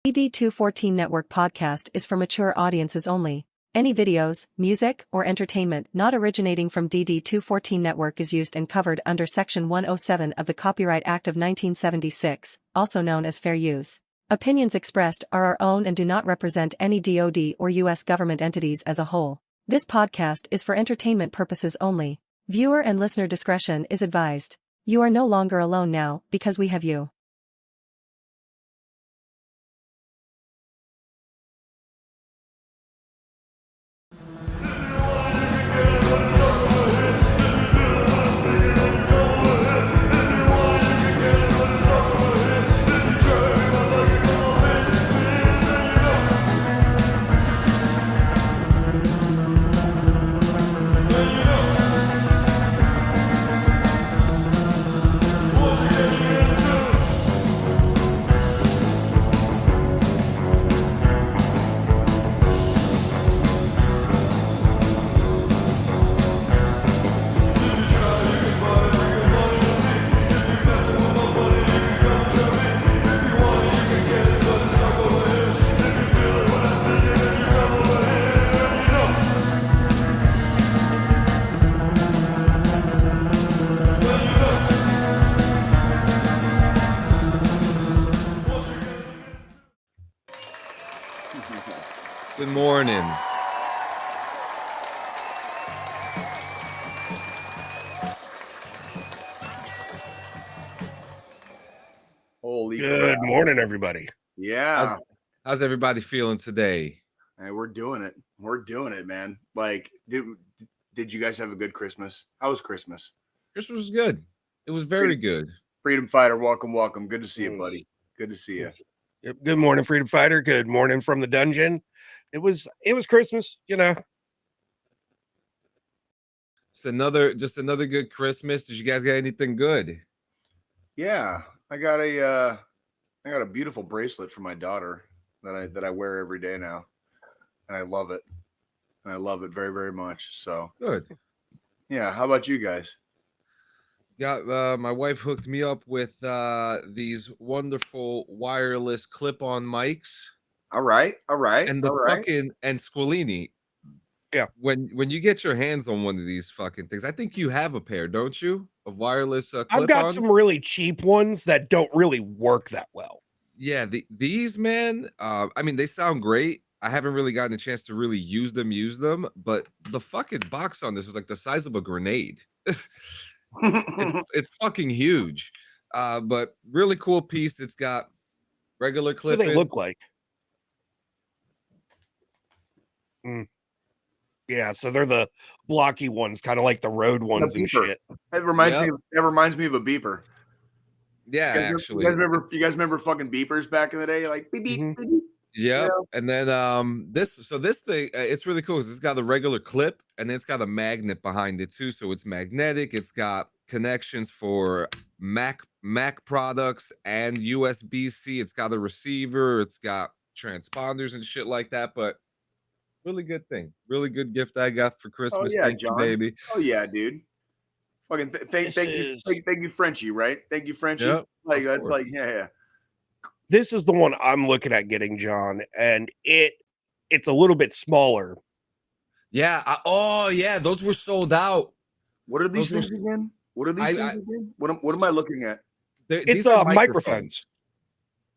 DD214 Network Podcast is for mature audiences only. Any videos, music, or entertainment not originating from DD214 Network is used and covered under Section 107 of the Copyright Act of 1976, also known as fair use. Opinions expressed are our own and do not represent any DoD or U.S. government entities as a whole. This podcast is for entertainment purposes only. Viewer and listener discretion is advised. You are no longer alone now, because we have you. Good morning. Holy Good crap. morning, everybody. Yeah. How's everybody feeling today? Hey, we're doing it. We're doing it, man. Like, did you guys have a good Christmas? How was Christmas? Christmas was good. It was very good. Freedom Fighter, welcome. Good to see you, buddy. Good to see you. Yep. Good morning, Freedom Fighter. Good morning from the dungeon. It was Christmas, you know. It's just another good Christmas. Did you guys get anything good? Yeah. I got a beautiful bracelet for my daughter that I wear every day now. And I love it. And I love it very, very much. So Good. Yeah. How about you guys? Got my wife hooked me up with these wonderful wireless clip-on mics. All right. And the fucking Squillini. Yeah. When you get your hands on one of these fucking things, I think you have a pair, don't you? Of wireless clip-ons. I've got some really cheap ones that don't really work that well. Yeah, these, man, I mean, they sound great. I haven't really gotten a chance to really use them, but the fucking box on this is like the size of a grenade. It's fucking huge. But really cool piece. It's got regular clip. What do they look like? Yeah, so they're the blocky ones, kind of like the road ones and shit. It reminds me of a beeper. Yeah, actually. You guys remember fucking beepers back in the day? Like beep beep. Mm-hmm. beep. Yeah. Yeah. And then this thing, it's really cool because it's got a regular clip and then it's got a magnet behind it too. So it's magnetic. It's got connections for Mac products and USB-C. It's got a receiver. It's got transponders and shit like that. But really good thing. Really good gift I got for Christmas. Thank you, baby. Oh yeah, dude. Fucking thank you, Frenchie, right? Thank you, Frenchie. Yep, like that's like yeah. This is the one I'm looking at getting, John, and it's a little bit smaller. Yeah. Yeah, those were sold out. What are these things again? What are these things again? What am I looking at? It's microphones.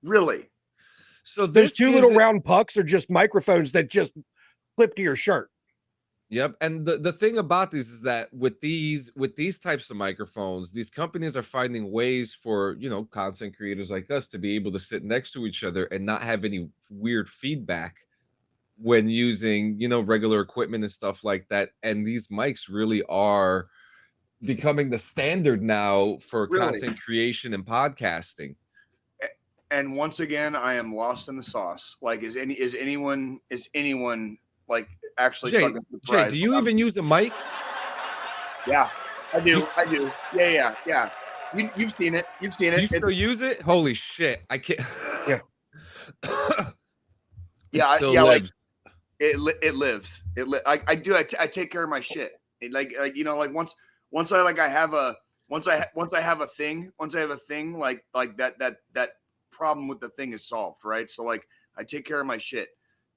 Really? So there's two little round pucks, or just microphones that just clip to your shirt. Yep. And the thing about this is that with these types of microphones, these companies are finding ways for, content creators like us to be able to sit next to each other and not have any weird feedback when using, regular equipment and stuff like that. And these mics really are becoming the standard now for content creation and podcasting. And once again, I am lost in the sauce. Like, is anyone like actually fucking surprised? Jay, do you even use a mic? Yeah, I do. Yeah. You've seen it. You still use it? Holy shit! I can't. Yeah. Like it lives. I do. I take care of my shit. Once I have a thing like that problem with the thing is solved, right? So like I take care of my shit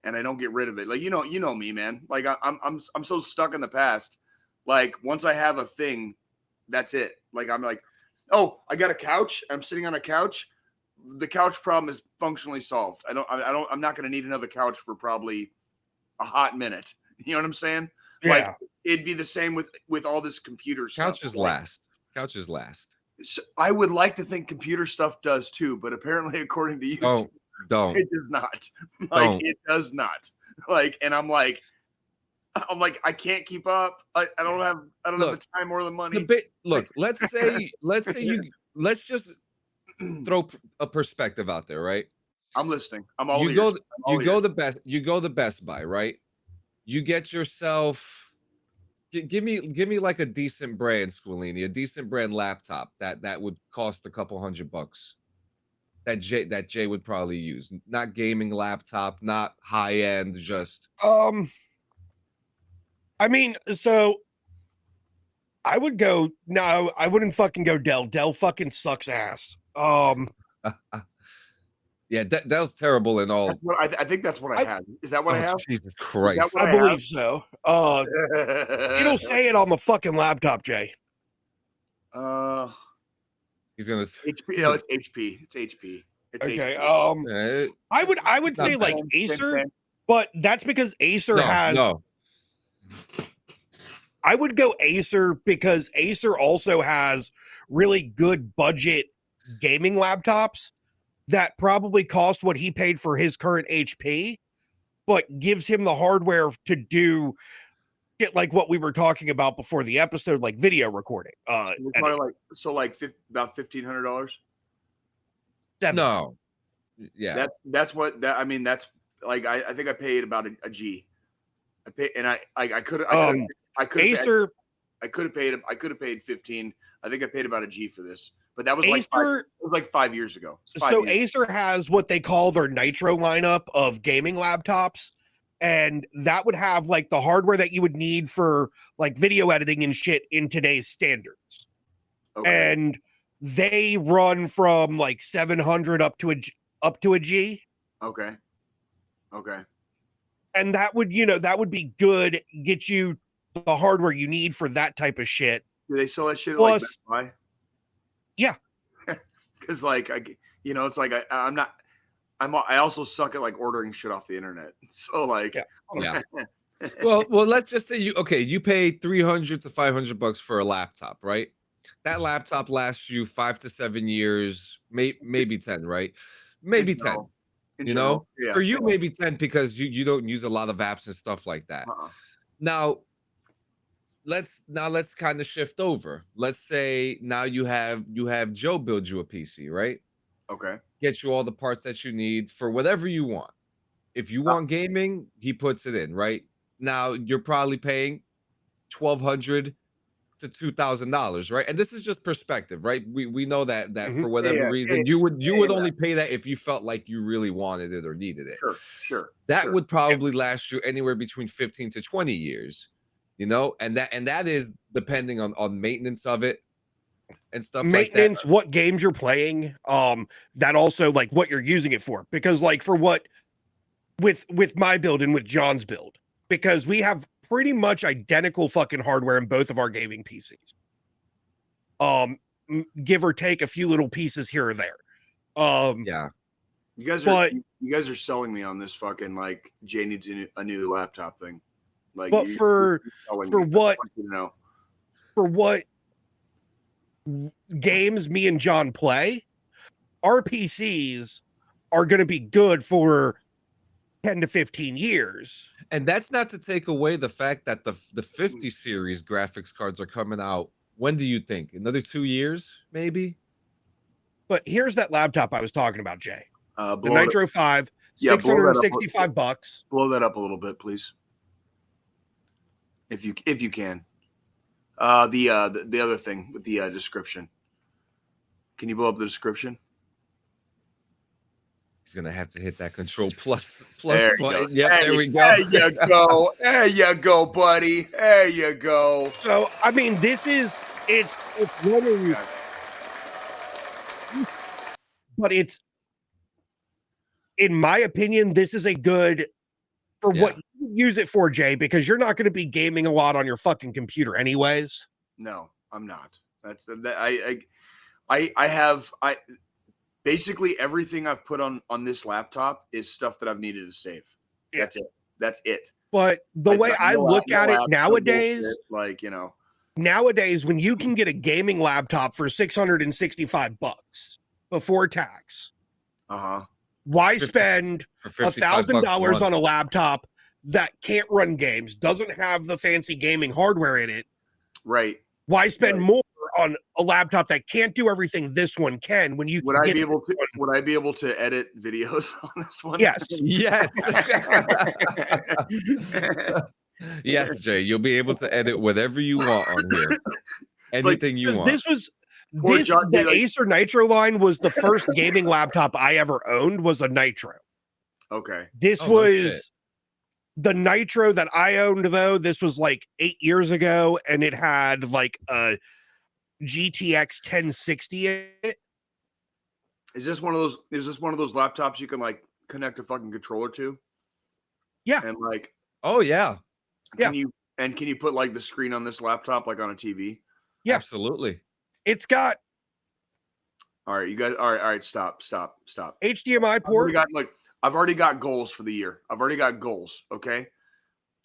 and I don't get rid of it. Like you know me, man. Like I'm so stuck in the past. Like once I have a thing, that's it. Like I'm like, oh, I got a couch. I'm sitting on a couch. The couch problem is functionally solved. I'm not going to need another couch for probably a hot minute. You know what I'm saying? Yeah. Like it'd be the same with all this computer stuff. Couches last. Couches last. So I would like to think computer stuff does too, but apparently according to YouTube, don't. it does not. Like it does not. Like, and I'm like, I can't keep up. I don't have the time or the money. Look, let's just throw a perspective out there, right? I'm listening. I'm all you go the Best Buy, right? You get yourself. Give me like a decent brand, Squilini, a decent brand laptop that would cost a couple $100 that Jay would probably use. Not gaming laptop, not high end, just I mean, so I would go no, I wouldn't fucking go Dell. Dell fucking sucks ass. Yeah, Dell's terrible in all. I think that's what I have. Is that what I have? Jesus Christ. I believe so. It'll say it on the fucking laptop, Jay. He's gonna HP. No, it's HP. It's HP. It's okay. HP. I would say like Acer, but that's because Acer has. I would go Acer because Acer also has really good budget gaming laptops that probably cost what he paid for his current HP, but gives him the hardware to do shit like what we were talking about before the episode, like video recording. About $1,500. No, yeah, that's what that. I mean, that's like I think I paid about a G. I paid, and I could Acer. I could have paid 15. I think I paid about a G for this. But that was Acer, like 5 years ago. Acer has what they call their Nitro lineup of gaming laptops, and that would have like the hardware that you would need for like video editing and shit in today's standards. Okay. And they run from like 700 up to a G. Okay. And that would be good, get you the hardware you need for that type of shit. Do they sell that shit at Plus, Best Buy? Yeah. Because like it's like I also suck at like ordering shit off the internet. So like yeah. well let's just say you pay $300 to $500 for a laptop, right? That laptop lasts you 5 to 7 years, maybe 10, right? Maybe 10. You know, for you maybe 10 because you don't use a lot of apps and stuff like that. Now let's kind of shift over. Let's say now you have Joe build you a PC, right? Okay. Get you all the parts that you need for whatever you want. If you want gaming, he puts it in, right? Now you're probably paying $1,200 to $2,000, right? And this is just perspective, right? We know that for whatever reason you would only pay that if you felt like you really wanted it or needed it. Sure. That would probably last you anywhere between 15 to 20 years. You know, and that is depending on maintenance of it and stuff maintenance, like that. What games you're playing, that also like what you're using it for. Because like for what with my build and with John's build, because we have pretty much identical fucking hardware in both of our gaming PCs. Give or take a few little pieces here or there. Yeah. You guys are selling me on this fucking like Jay needs a new laptop thing. Like, but for what games me and John play, our PCs are going to be good for 10 to 15 years. And that's not to take away the fact that the 50 series graphics cards are coming out. When do you think? Another 2 years, maybe? But here's that laptop I was talking about, Jay. The Nitro 5, $665. Blow that up a little bit, please. If you can. The other thing with the description. Can you blow up the description? He's gonna have to hit that control plus there button. Yep, there we go. There you go. There you go, buddy. There you go. So I mean, it's running, but it's in my opinion, this is a good for what you use it for, Jay, because you're not going to be gaming a lot on your fucking computer anyways. No, I'm not. That's that I have basically everything I've put on this laptop is stuff that I've needed to save. Yeah. That's it. But the way I look at it nowadays, like, you know, nowadays when you can get a gaming laptop for $665 before tax, why spend $1,000 on a laptop that can't run games, doesn't have the fancy gaming hardware in it? Right. Why spend more on a laptop that can't do everything this one can when you would I be able to edit videos on this one? Yes. Yes. Yes, Jay, you'll be able to edit whatever you want on here. Anything you want. The Acer Nitro line was the first gaming laptop I ever owned was a Nitro. Okay. This was the Nitro that I owned, though. This was like 8 years ago, and it had like a GTX 1060 in it. Is this one of those laptops you can like connect a fucking controller to? Yeah. And like, oh yeah. Can you put like the screen on this laptop like on a TV? Yeah, absolutely. It's got. All right, you guys. All right. Stop. HDMI port. I've already got goals for the year. I've already got goals. Okay.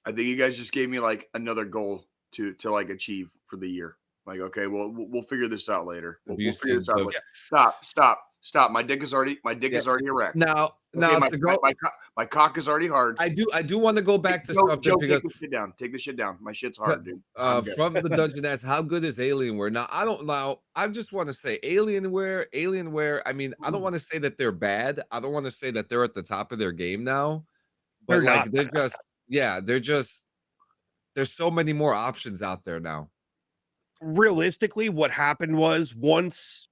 I think you guys just gave me like another goal to like achieve for the year. Like, okay, well, we'll figure this out later. We'll figure this out later. Stop. My dick is already erect. Now, my cock is already hard. I do want to go back to something because take the shit down. My shit's hard, dude. From the dungeon asks, how good is Alienware? Now, I just want to say Alienware. I mean, I don't want to say that they're bad. I don't want to say that they're at the top of their game now. But there's so many more options out there now. Realistically, what happened was once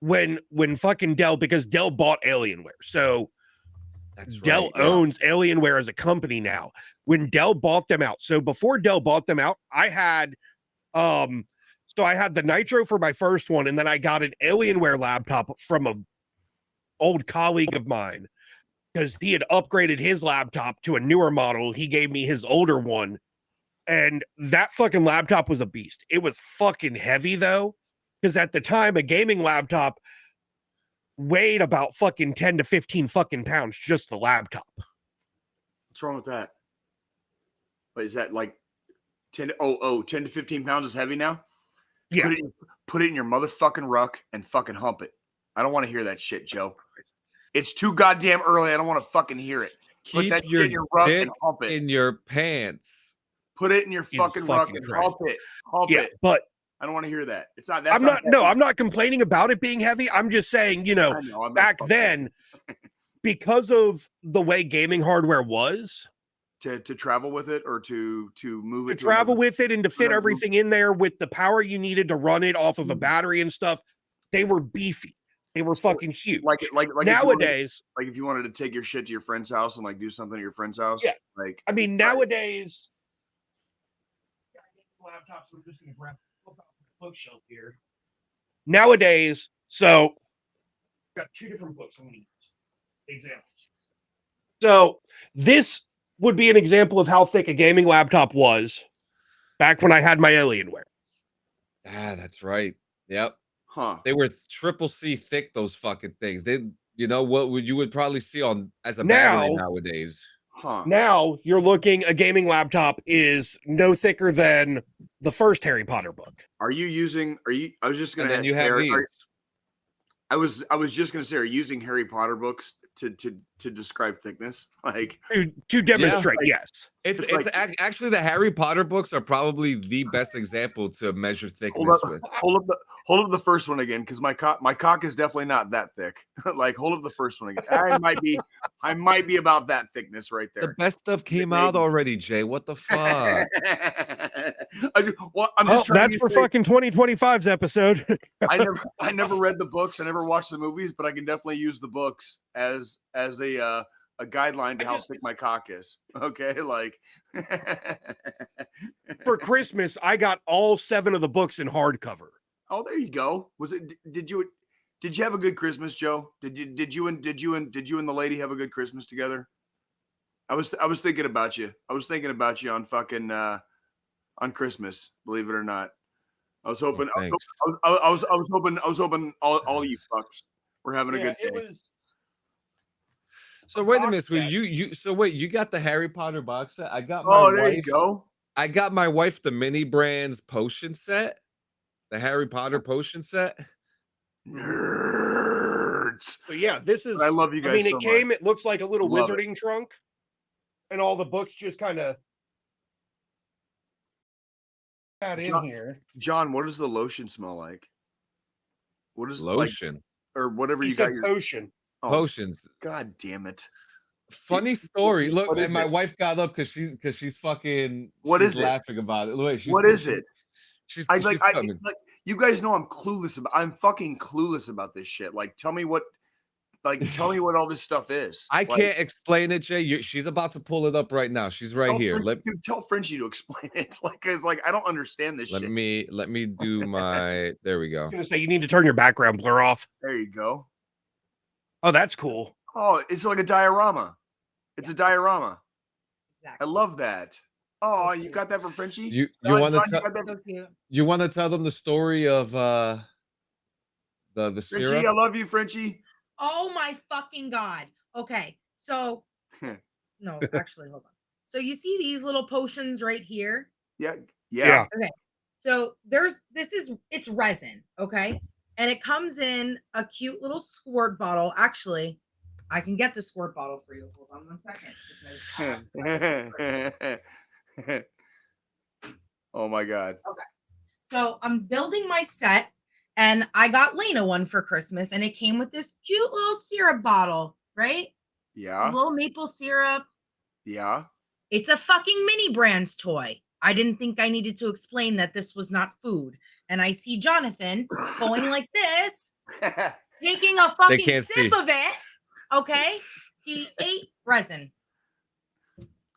when fucking Dell, because Dell bought Alienware, so Dell owns Alienware as a company now. When Dell bought them out, so before Dell bought them out, I had the Nitro for my first one, and then I got an Alienware laptop from a old colleague of mine because he had upgraded his laptop to a newer model. He gave me his older one. And that fucking laptop was a beast. It was fucking heavy, though, because at the time, a gaming laptop weighed about fucking 10 to 15 fucking pounds, just the laptop. What's wrong with that? But is that like 10 to 15 pounds is heavy now? Yeah. Put it in your motherfucking ruck and fucking hump it. I don't want to hear that shit, Joe. It's too goddamn early. I don't want to fucking hear it. Put that shit in your ruck and hump it. In your pants. Put it in your fucking ruck and hump it. But I don't want to hear that. It's not. I'm not complaining about it being heavy. I'm just saying, back then, because of the way gaming hardware was, to travel with it or to move it, to travel with it and to fit everything in there with the power you needed to run it off of a battery and stuff, they were beefy. They were fucking huge. Like nowadays, if you wanted to take your shit to your friend's house and like do something at your friend's house. Yeah. Nowadays. Laptops. I'm just gonna grab the bookshelf here. Nowadays, so I've got two different books I'm gonna use. Examples. So this would be an example of how thick a gaming laptop was back when I had my Alienware. Ah, that's right. Yep. Huh. They were triple C thick, those fucking things. You would probably see on as a battery nowadays. Huh. Now you're looking, a gaming laptop is no thicker than the first Harry Potter book. I was just going to you have these. I was just going to say, are you using Harry Potter books to describe thickness? Like to demonstrate, yes. It's actually the Harry Potter books are probably the best example to measure thickness with. Hold up the first one again, because my cock is definitely not that thick. Like, hold up the first one again. I might be about that thickness right there. The best stuff came out already, Jay. What the fuck? That's for fucking 2025's episode. I never read the books. I never watched the movies, but I can definitely use the books as a guideline to how thick my cock is. Okay, like for Christmas, I got all 7 of the books in hardcover. Oh, there you go. Did Did you have a good Christmas, Joe? Did you and the lady have a good Christmas together? I was thinking about you. I was thinking about you on fucking on Christmas. Believe it or not, I was hoping. Oh, thanks. I was hoping all you fucks were having a good day. So wait a minute. So you got the Harry Potter box set. I got my Oh, there wife. you go. I got my wife the mini brands potion set, the Harry Potter potion set. Nerds. So yeah, this is. I love you guys. I mean, so it came. much. It looks like a little Love wizarding trunk, and all the books just kind of got in here. John, what does the lotion smell like? What is Lotion or whatever He you said got? potion. Potions. God damn it! Funny story. Look, What and is my it? wife got up because she's fucking. What she's is it? laughing about it. Wait, What is it? She's Like coming. you guys know I'm clueless about. I'm fucking clueless about this shit. Like, tell me what all this stuff is. I Like, can't explain it, Jay. She's about to pull it up right now. She's right here. Tell Frenchie to explain it. Cause I don't understand this shit. Let me do my. There we I go. was gonna say you need to turn your background blur off. There you go. Oh, that's cool. Oh, it's like a diorama. It's a diorama. Exactly. I love that. Oh, So you got that for Frenchie? You John, want to John, you tell got that So cute. you want to tell them the story of the Frenchie, syrup? I love you, Frenchie. Oh my fucking God. Okay. So no, actually, hold on. So you see these little potions right here? Yeah. Okay. So it's resin, okay? And it comes in a cute little squirt bottle. Actually, I can get the squirt bottle for you. Hold on one second. Oh my God. Okay. So I'm building my set, and I got Lena one for Christmas, and it came with this cute little syrup bottle, right? Yeah. A little maple syrup. Yeah. It's a fucking mini brands toy. I didn't think I needed to explain that this was not food. And I see Jonathan going like this, taking a fucking sip of it. Okay. He ate resin.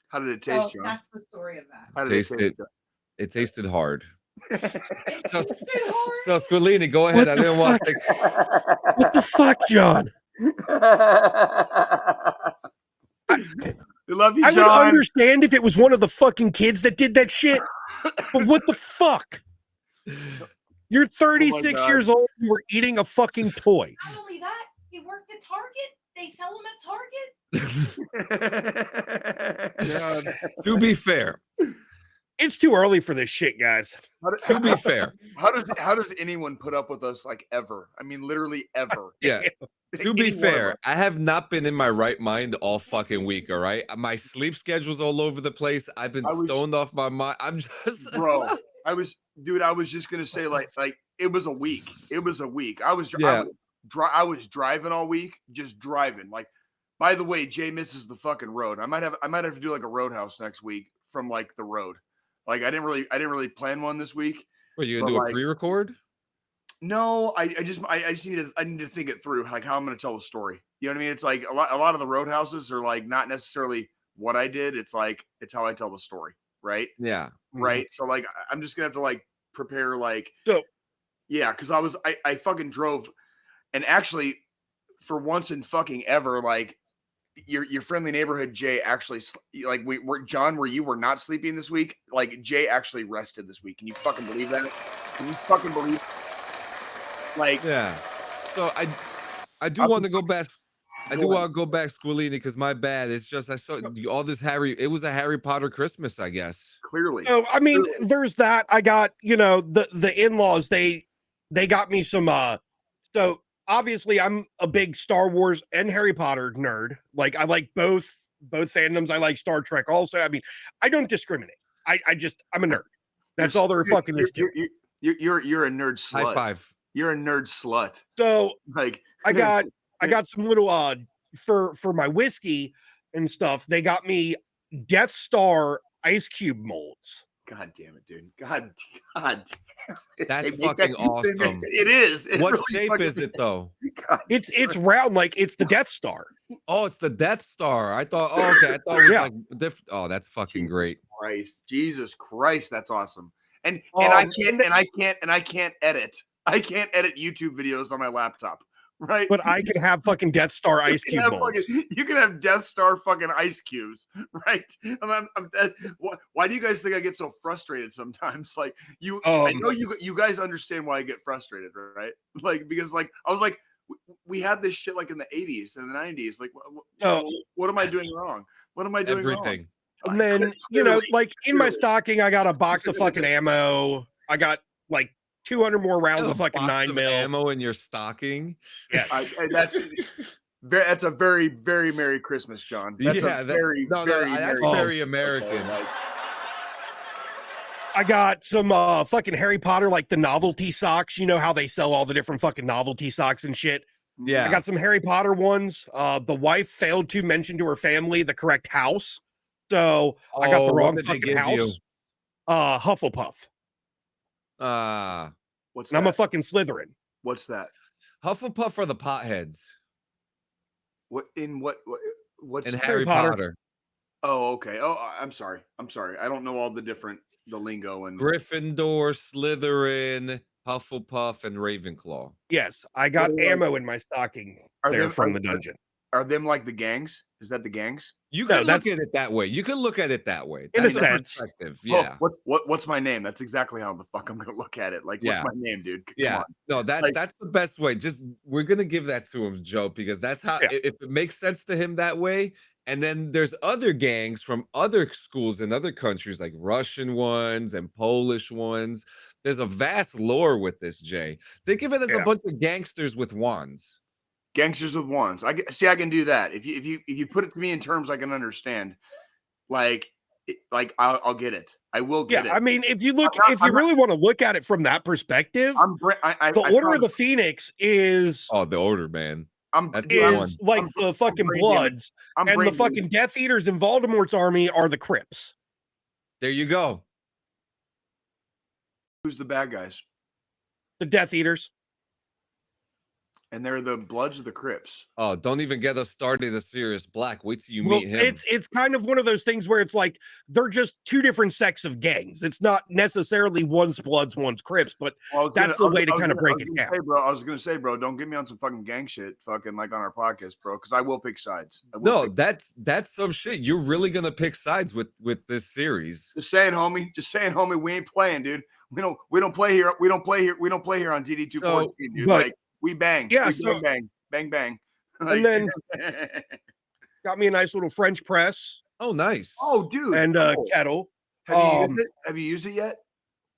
How did it taste, John? That's the story of that. How did it taste? It tasted hard. So So Squillini, go ahead. I didn't want to. What the fuck, John? We love you, I John. would understand if it was one of the fucking kids that did that shit. But what the fuck? You're 36 years old. You were eating a fucking toy. Not only that, he worked at Target. They sell them at Target. To be fair, it's too early for this shit, guys. To be fair, how does anyone put up with us like ever? I mean, literally ever. Yeah. To be Any one of fair, us. I have not been in my right mind all fucking week. All right, my sleep schedule's all over the place. I've been stoned off my mind. I'm just, bro. I was just gonna say like it was a week. It was a week. I was driving all week, just driving. Like, by the way, Jay misses the fucking road. I might have to do like a roadhouse next week from like the road. Like I didn't really plan one this week. What, you gonna do a pre-record? No, I need to think it through, like how I'm gonna tell the story. You know what I mean? It's like a lot of the roadhouses are like not necessarily what I did. It's like it's how I tell the story, right? Yeah. Right. So like I'm just gonna have to like prepare like because I fucking drove, and actually for once in fucking ever, like your friendly neighborhood Jay actually like John, where you were not sleeping this week, like Jay actually rested this week. Can you fucking believe that? Can you fucking believe? Like, yeah. So I do want to go back. I do want to go back, Squillini, because my bad. It's just I saw all this it was a Harry Potter Christmas, I guess. Clearly. No, I mean, there's that. I got, the in-laws, they got me some so obviously I'm a big Star Wars and Harry Potter nerd. Like I like both fandoms. I like Star Trek also. I mean, I don't discriminate. I'm a nerd. That's all there fucking is to it. You're a nerd slut. High five. You're a nerd slut. So like I got some little for my whiskey and stuff. They got me Death Star ice cube molds. God damn it, dude. God damn it. That's fucking awesome. It is. What really shape is it though? God, it's round, like it's the Death Star. Oh, it's the Death Star. I thought it was like different. Oh, that's fucking great. Jesus Christ, that's awesome. And I can't edit. I can't edit YouTube videos on my laptop. right? But I can have fucking Death Star ice cube molds. You can have Death Star fucking ice cubes, right? Why do you guys think I get so frustrated sometimes? Like I know you guys understand why I get frustrated, right? Like because like I was like, we had this shit like in the 80s and the 90s. Like, what am I doing wrong? What am I doing Everything. wrong? And then, like in my stocking, I got a box of fucking ammo. I got like 200 more rounds of fucking 9mm ammo in your stocking. Yes. That's a very, very Merry Christmas, John. That's that's very American. I got some fucking Harry Potter, like the novelty socks. You know how they sell all the different fucking novelty socks and shit? Yeah. I got some Harry Potter ones. The wife failed to mention to her family the correct house. So I got the wrong fucking house. Hufflepuff. What's that? I'm a fucking Slytherin. What's that? Hufflepuff are the potheads. What's in Harry Potter? Oh, okay. Oh, I'm sorry. I don't know all the lingo and Gryffindor, Slytherin, Hufflepuff, and Ravenclaw. Yes, I got ammo in my stocking from the dungeon. Are them like the gangs? Is that the gangs? You can look at it that way. You can look at it that way. In a sense. Perspective. Yeah. What's my name? That's exactly how the fuck I'm gonna look at it. Like, what's my name, dude? Come on. No, that's the best way. Just we're gonna give that to him, Joe, because that's how if it makes sense to him that way. And then there's other gangs from other schools in other countries, like Russian ones and Polish ones. There's a vast lore with this, Jay. Think of it as a bunch of gangsters with wands. Gangsters with wands. I can do that. If you put it to me in terms I can understand, like I'll get it. I will get it. I mean, if you really want to look at it from that perspective, the Order of the Phoenix is the Order, man. Is like the fucking Bloods, and the fucking Death Eaters in Voldemort's army are the Crips. There you go. Who's the bad guys? The Death Eaters. And they're the Bloods or the Crips. Oh, don't even get us started a Sirius Black. Wait till you meet him. It's kind of one of those things where it's like they're just two different sects of gangs. It's not necessarily one's Bloods, one's Crips, but that's the way to kind of break it down. I was gonna say, bro, don't get me on some fucking gang shit, fucking like on our podcast, bro, because I will pick sides. That's some shit. You're really gonna pick sides with this series. Just saying, homie. We ain't playing, dude. We don't play here. We don't play here on DD214, dude. Like. We bang. Yeah, bang. And then got me a nice little French press. Oh, nice. Oh, dude. And a kettle. Have you used it yet?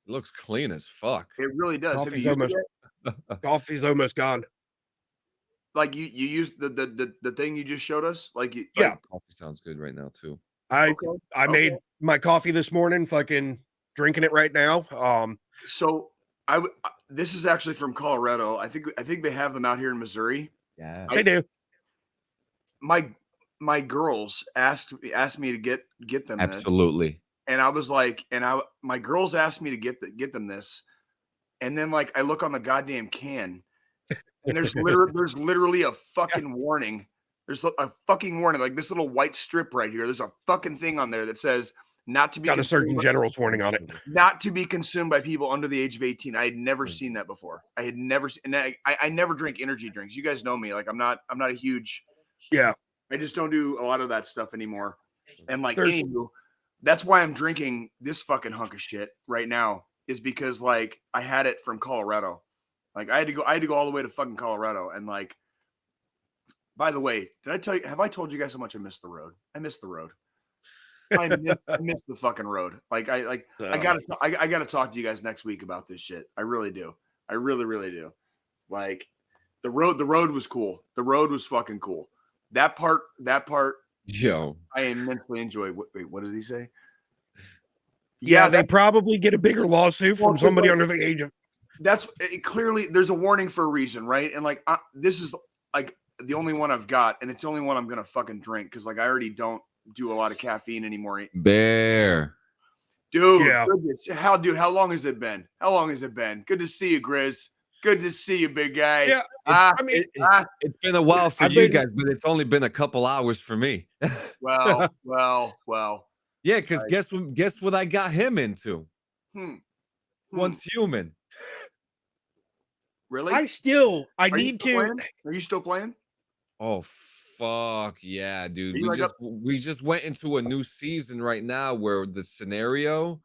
It looks clean as fuck. It really does. Coffee's almost gone. Like you used the thing you just showed us? Like coffee sounds good right now too. I made my coffee this morning, fucking drinking it right now. So this is actually from Colorado. I think they have them out here in Missouri. Yeah, they do. My girls asked me to get them. Absolutely. This. And I was like, my girls asked me to get them this, and then like I look on the goddamn can, and there's literally a fucking warning. There's a fucking warning, like this little white strip right here. There's a fucking thing on there that says not to be got a Surgeon General's warning on it. Not to be consumed by people under the age of 18. I had never seen that before. I had never seen, and I never drink energy drinks. You guys know me. Like I'm not a huge. Yeah. I just don't do a lot of that stuff anymore. And like anywho, that's why I'm drinking this fucking hunk of shit right now, is because like I had it from Colorado. Like I had to go all the way to fucking Colorado. And like, by the way, have I told you guys how much I miss the road? I miss the road. I miss the fucking road. Like I gotta talk to you guys next week about this shit. I really do. I really, really do. Like the road was cool. The road was fucking cool. That part, yo, I immensely enjoyed. Wait, what does he say? Yeah, they probably get a bigger lawsuit from somebody under the age of. That's clearly there's a warning for a reason, right? And like this is like the only one I've got, and it's the only one I'm gonna fucking drink because like I already don't do a lot of caffeine anymore. Bear, dude. Yeah. How long has it been? Good to see you, Grizz. Good to see you, big guy. Yeah, it's been a while for you guys, but it's only been a couple hours for me. well. Yeah, because guess what I got him into? Once human. Really? I need to. Playing? Are you still playing? Oh fuck yeah, dude. You like We just went into a new season right now where the scenario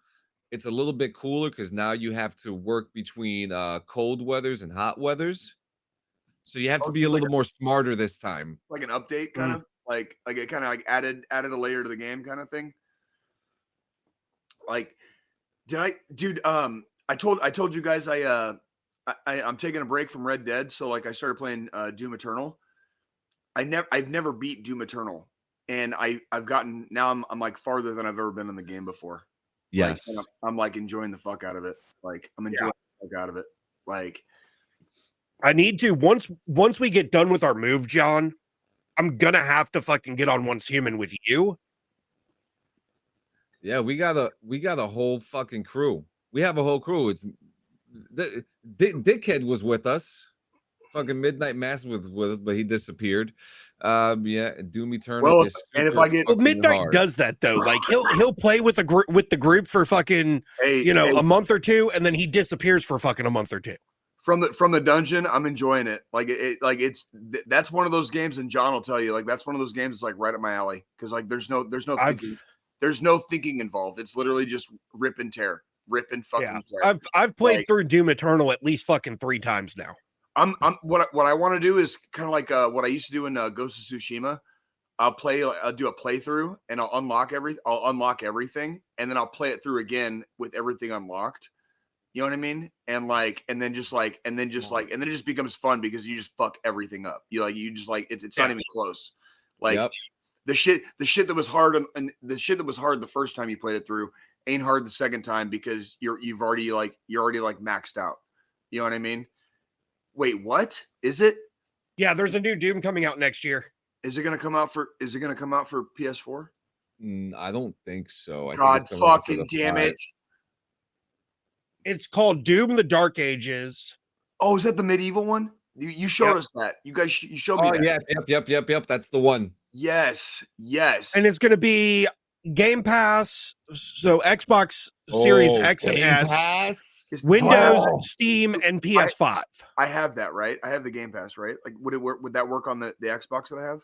it's a little bit cooler because now you have to work between cold weathers and hot weathers. So you have to be a little more smarter this time. Like an update, kind of like it kind of like added a layer to the game, kind of thing. Like, dude? I told you guys I'm taking a break from Red Dead, so like I started playing Doom Eternal. I've never beat Doom Eternal, and I've gotten now I'm like farther than I've ever been in the game before. Yes, like, I'm like enjoying the fuck out of it. Like I'm enjoying the fuck out of it. Like I need to once we get done with our move, John. I'm gonna have to fucking get on Once Human with you. Yeah, we got a whole fucking crew. We have a whole crew. It's Dickhead was with us. Fucking Midnight Mass with us, but he disappeared. Yeah, Doom Eternal is and if I get Midnight hard. does that though. Like he'll play with the group for fucking a month or two, and then he disappears for fucking a month or two. From the dungeon, I'm enjoying it. That's one of those games, and John will tell you, like that's one of those games that's like right up my alley because like there's no thinking involved. It's literally just rip and tear, rip and fucking tear. I've played through Doom Eternal at least fucking 3 times now. What I want to do is kind of like what I used to do in Ghost of Tsushima. I'll do a playthrough and I'll unlock everything, and then I'll play it through again with everything unlocked. You know what I mean? And then it just becomes fun because you just fuck everything up. It's not even close. Like the shit that was hard and the shit that was hard the first time you played it through ain't hard the second time because you're already maxed out. You know what I mean? Wait, what? Is it? Yeah, there's a new Doom coming out next year. Is it gonna come out for PS4? I don't think so. God fucking damn it. It's called Doom: The Dark Ages. Oh, is that the medieval one? You showed us that. You guys, you showed me that. Yep. That's the one. Yes. And it's going to be Game Pass, so Xbox Series X and S, Pass? Windows, Steam, and PS5. I have that, right? I have the Game Pass, right? Like, would it work? Would that work on the Xbox that I have?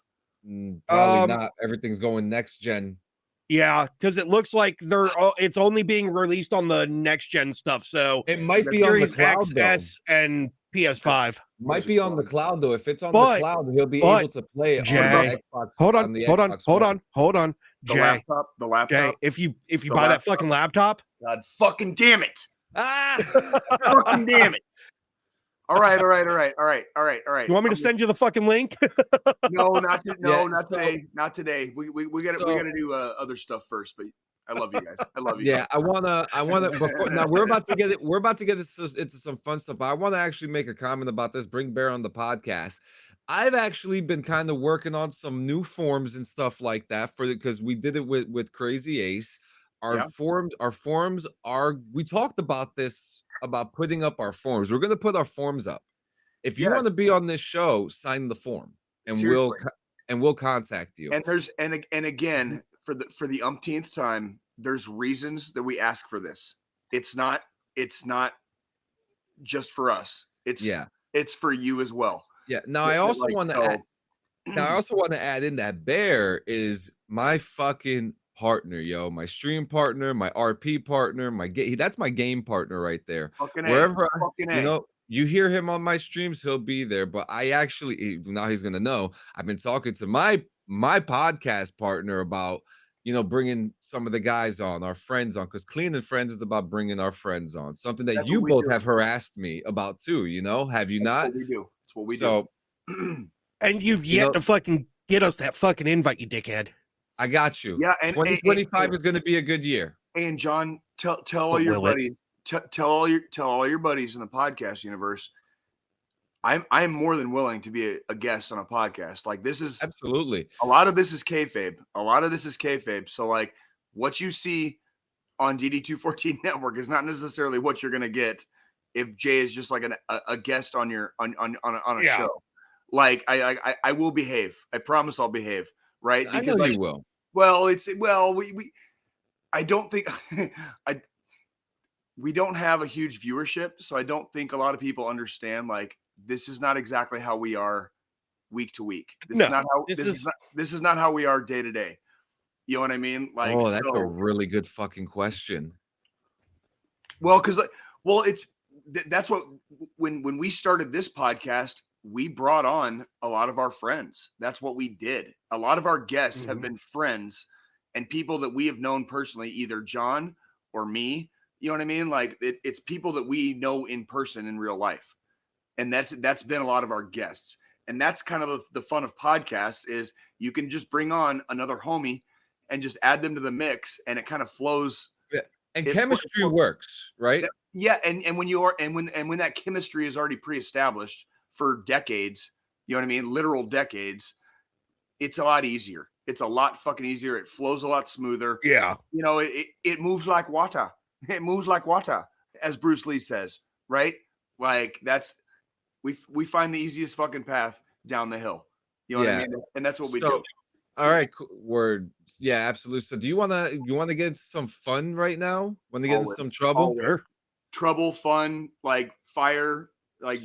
Probably not. Everything's going next gen. Yeah, because it looks like it's only being released on the next gen stuff. So it might be on the cloud, X, S, and PS5. Might be on the cloud though. If it's on the cloud, he'll be able to play it on the Xbox. Hold on. The laptop. Jay, if you buy that fucking laptop, God fucking damn it! Fucking damn it! All right. You want me to send you the fucking link? No, not today. Not today. We gotta do other stuff first. But I love you guys. I love you. Yeah, I wanna. Now we're about to get it. We're about to get into some fun stuff. I want to actually make a comment about this. Bring Bear on the podcast. I've actually been kind of working on some new forms and stuff like that because we did it with Crazy Ace. Our forms are. We talked about this about putting up our forms. We're going to put our forms up. If you want to be on this show, sign the form, and we'll contact you. And again for the umpteenth time, there's reasons that we ask for this. It's not just for us. It's for you as well. Yeah. Now I also want to add in that Bear is my fucking partner, yo, my stream partner, my RP partner, that's my game partner right there. Wherever you hear him on my streams, he'll be there. But I actually now he's gonna know I've been talking to my podcast partner about bringing some of the guys on, our friends on, because Clean and Friends is about bringing our friends on. Something that you both have harassed me about too. Have you not? What we do. It's what we do. And you've yet to fucking get us that fucking invite, you dickhead. I got you. Yeah, and 2025 is going to be a good year. And John, tell all your buddies, tell all your buddies in the podcast universe. I'm more than willing to be a guest on a podcast. Like this is absolutely a lot of this is kayfabe. So like what you see on DD214 Network is not necessarily what you're going to get if Jay is just like a guest on your on a show. Like I will behave. I promise I'll behave. Right? Because I know you will. Well, I don't think we don't have a huge viewership, so I don't think a lot of people understand, like, this is not exactly how we are week to week. This is not how we are day to day. You know what I mean? Like, oh, that's a really good fucking question. Well, that's what when we started this podcast, we brought on a lot of our friends. That's what we did. A lot of our guests have been friends and people that we have known personally, either John or me. You know what I mean? Like it's people that we know in person in real life. And that's been a lot of our guests. And that's kind of the fun of podcasts is you can just bring on another homie and just add them to the mix and it kind of flows. Yeah. And chemistry works, right? Yeah. And when that chemistry is already pre-established for decades, you know what I mean? Literal decades, it's a lot easier. It's a lot fucking easier. It flows a lot smoother. Yeah. You know, it moves like water. It moves like water, as Bruce Lee says, right? Like we find the easiest fucking path down the hill. You know what I mean? And that's what we do. All right, word. Yeah, absolutely. So do you want to get into some fun right now? Want to get into some trouble? Sure. Trouble, fun, like fire, like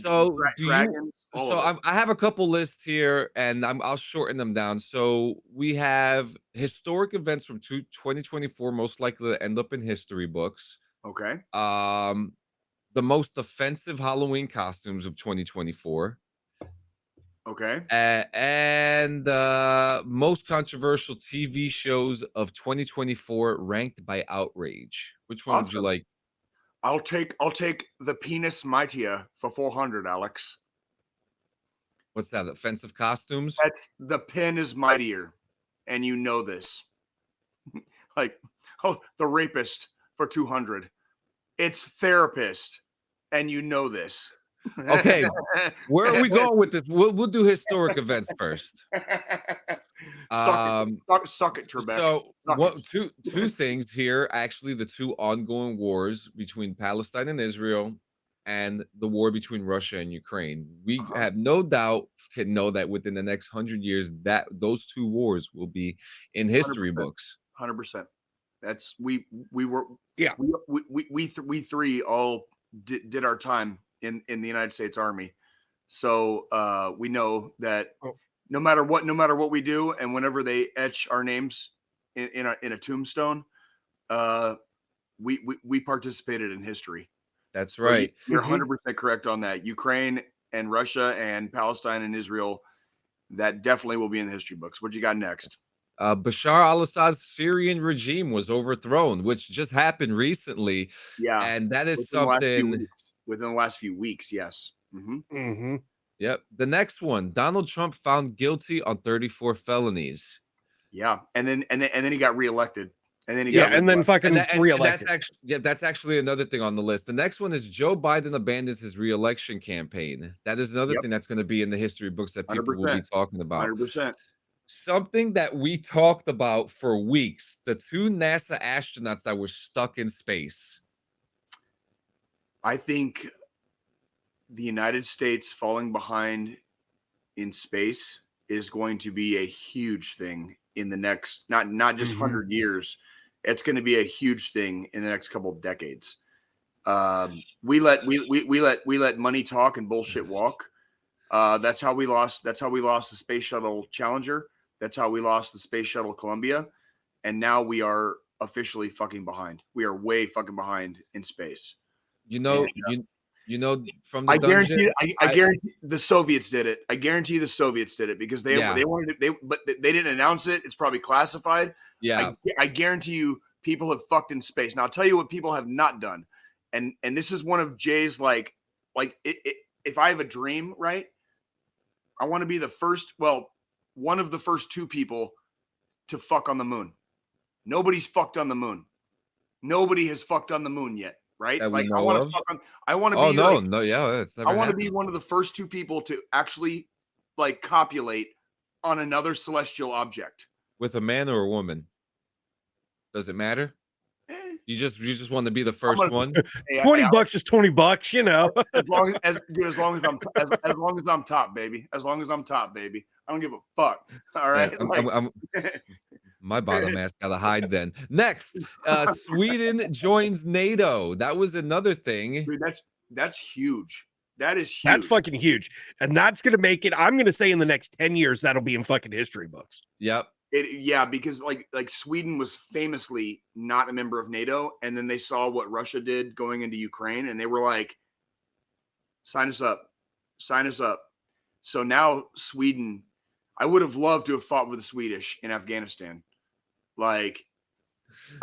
dragons. I have a couple lists here and I'll shorten them down. So we have historic events from 2024 most likely to end up in history books. Okay. The most offensive Halloween costumes of 2024. Okay. And most controversial TV shows of 2024 ranked by outrage. Which one would you like? I'll take the penis mightier for 400, Alex. What's that? Offensive costumes? That's the pen is mightier, and you know this. Like, the rapist for 200. It's therapist, and you know this. Okay, where are we going with this? We'll do historic events first. Suck it, Trebek. So two things here. Actually, the two ongoing wars between Palestine and Israel, and the war between Russia and Ukraine. We have no doubt can know that within the next 100 years, that those two wars will be in history 100%, books. 100%. That's we three all did our time in the United States Army, so we know that no matter what we do, and whenever they etch our names in a tombstone, we participated in history. That's right. So you're 100% correct on that. Ukraine and Russia and Palestine and Israel, that definitely will be in the history books. What you got next? Bashar al-Assad's Syrian regime was overthrown, which just happened recently. Yeah, and that is something within the last few weeks. Yes. Yep. The next one, Donald Trump found guilty on 34 felonies. Yeah, and then he got reelected, and then reelected. That's actually another thing on the list. The next one is Joe Biden abandons his reelection campaign. That is another thing that's going to be in the history books that people 100%. will be talking about. 100%. Something that we talked about for weeks: the two NASA astronauts that were stuck in space. I think the United States falling behind in space is going to be a huge thing in the next not just 100 years. It's going to be a huge thing in the next couple of decades. We let money talk and bullshit walk. That's how we lost the Space Shuttle Challenger. That's how we lost the Space Shuttle Columbia. And now we are officially fucking behind. We are way fucking behind in space. You know from the I dungeon, I guarantee the Soviets did it. I guarantee the Soviets did it because they wanted it, but they didn't announce it. It's probably classified. Yeah. I guarantee you people have fucked in space. Now I'll tell you what people have not done. And this is one of Jay's if I have a dream, right? I want to be one of the first two people to fuck on the moon. Nobody's fucked on the moon. Nobody has fucked on the moon yet, right? I want to be one of the first two people to actually copulate on another celestial object. With a man or a woman? Does it matter? You just want to be the first one. $20 is $20, you know. as long as I'm top, baby. As long as I'm top, baby. I don't give a fuck. All right. My bottom ass gotta hide then. Next, Sweden joins NATO. That was another thing. Dude, that's huge. That is huge. That's fucking huge. And that's going to make it, I'm going to say in the next 10 years, that'll be in fucking history books. Yep. Yeah, because like Sweden was famously not a member of NATO, and then they saw what Russia did going into Ukraine, and they were like, sign us up. So now Sweden, I would have loved to have fought with the Swedish in Afghanistan. Like,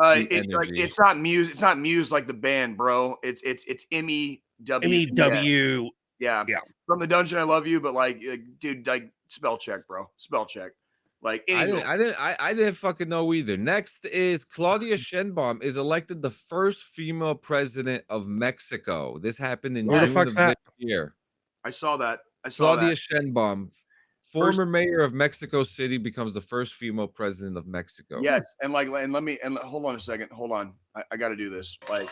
it's not Muse like the band, bro. It's MEW. MEW. Yeah. From the Dungeon, I love you, but like dude, like spell check, bro. Spell check. Like I didn't fucking know either. Next is Claudia Sheinbaum is elected the first female president of Mexico. This happened in June of this year. I saw that. Claudia Sheinbaum, former mayor of Mexico City, becomes the first female president of Mexico. Yes, and hold on a second. Hold on. I got to do this. Like,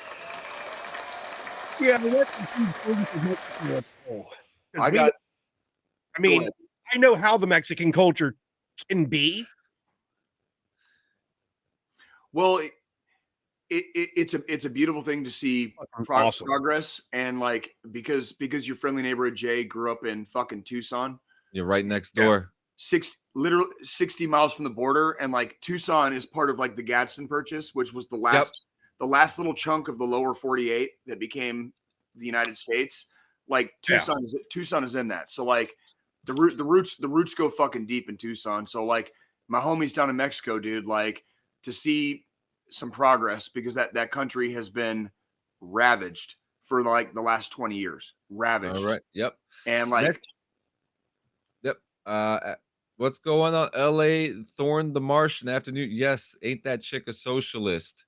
yeah, I know how the Mexican culture can be. Well, it's a beautiful thing to see progress, and like because your friendly neighborhood Jay grew up in fucking Tucson. You're right next door. Literally 60 miles from the border, and like Tucson is part of like the Gadsden Purchase, which was the last little chunk of the lower 48 that became the United States. Like Tucson is in that. So like the roots go fucking deep in Tucson. So like my homies down in Mexico, dude, like to see some progress, because that country has been ravaged for like the last 20 years. Ravaged. All right. Yep. And like what's going on? LA Thorn the Martian afternoon. Yes, ain't that chick a socialist?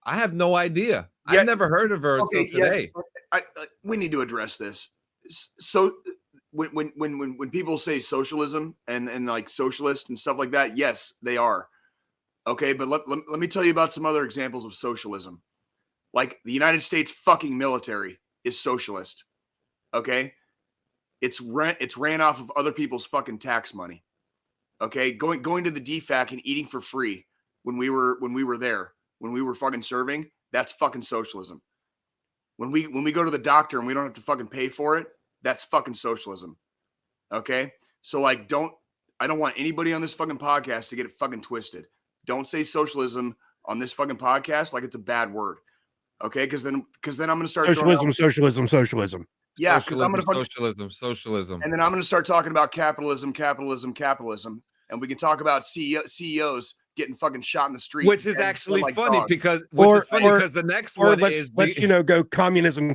I have no idea. I've never heard of her until today. We need to address this. So when people say socialism and like socialist and stuff like that, yes, they are. Okay, but let me tell you about some other examples of socialism. Like the United States fucking military is socialist. Okay? It's ran off of other people's fucking tax money. Okay? Going to the DFAC and eating for free when we were there, when we were fucking serving, that's fucking socialism. When we go to the doctor and we don't have to fucking pay for it, that's fucking socialism. Okay? So like I don't want anybody on this fucking podcast to get it fucking twisted. Don't say socialism on this fucking podcast like it's a bad word. Okay? Because then I'm gonna start socialism. Yeah, socialism. And then I'm gonna start talking about capitalism, and we can talk about CEOs getting fucking shot in the street, which is actually funny because the next one is let's go communism.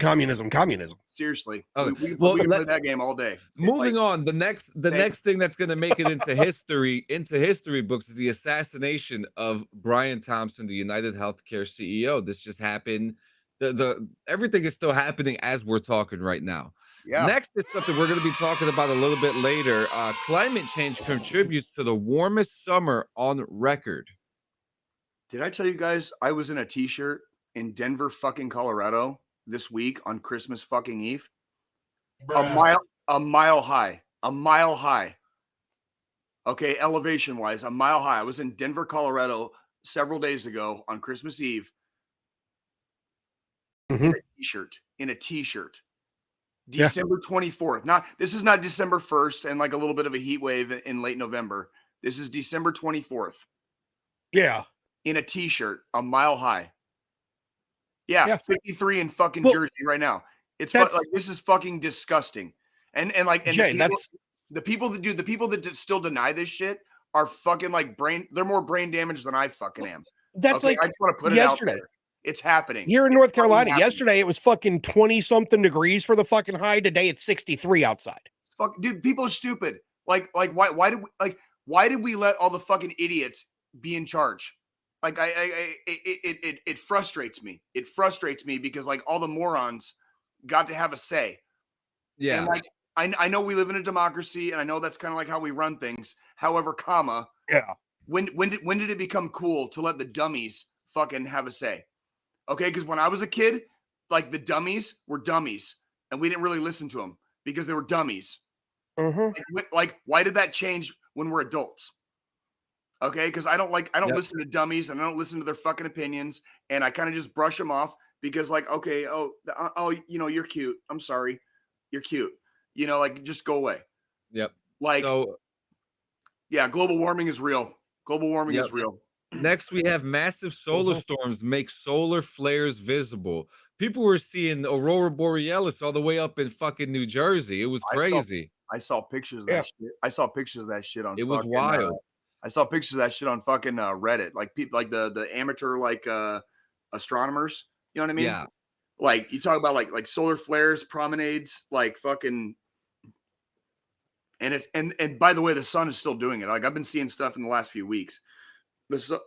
Seriously, okay. we can play that game all day. Moving on, the next thing that's going to make it into history books is the assassination of Brian Thompson, the United Healthcare CEO. This just happened. The everything is still happening as we're talking right now. Yeah. Next, it's something we're going to be talking about a little bit later. Climate change contributes to the warmest summer on record. Did I tell you guys I was in a t-shirt in Denver fucking Colorado this week on Christmas fucking Eve? A mile high. Okay, elevation wise, a mile high. I was in Denver, Colorado several days ago on Christmas Eve in a t-shirt. December 24th. This is not December 1st and like a little bit of a heat wave in late November. This is December 24th. Yeah. In a t-shirt, a mile high. Yeah. 53 in fucking Jersey right now. It's like this is fucking disgusting. And Jay, the people that still deny this shit are fucking like they're more brain damaged than I fucking am. That's like I just want to put it out there. It's happening. Here in North Carolina, yesterday it was fucking 20 something degrees for the fucking high. Today it's 63 outside. Fuck, dude, people are stupid. Like why did we let all the fucking idiots be in charge? Like it frustrates me. It frustrates me because like all the morons got to have a say. Yeah. And like I know we live in a democracy and I know that's kind of like how we run things. However, when did it become cool to let the dummies fucking have a say? Okay, because when I was a kid, like the dummies were dummies, and we didn't really listen to them because they were dummies. Uh-huh. Like, why did that change when we're adults? Okay, because I don't listen to dummies and I don't listen to their fucking opinions, and I kind of just brush them off because like, okay, you're cute. I'm sorry, you're cute. Like just go away. Yep. Like, so yeah, global warming is real. Global warming Yep. is real. Next, we have massive solar storms make solar flares visible. People were seeing aurora borealis all the way up in fucking New Jersey. It was crazy. I saw pictures of that shit. I saw pictures of that shit on. It was wild. I saw pictures of that shit on fucking Reddit. Like people, like the amateur astronomers. You know what I mean? Yeah. Like you talk about like solar flares, promenades, like fucking. And it's and by the way, the sun is still doing it. Like I've been seeing stuff in the last few weeks. The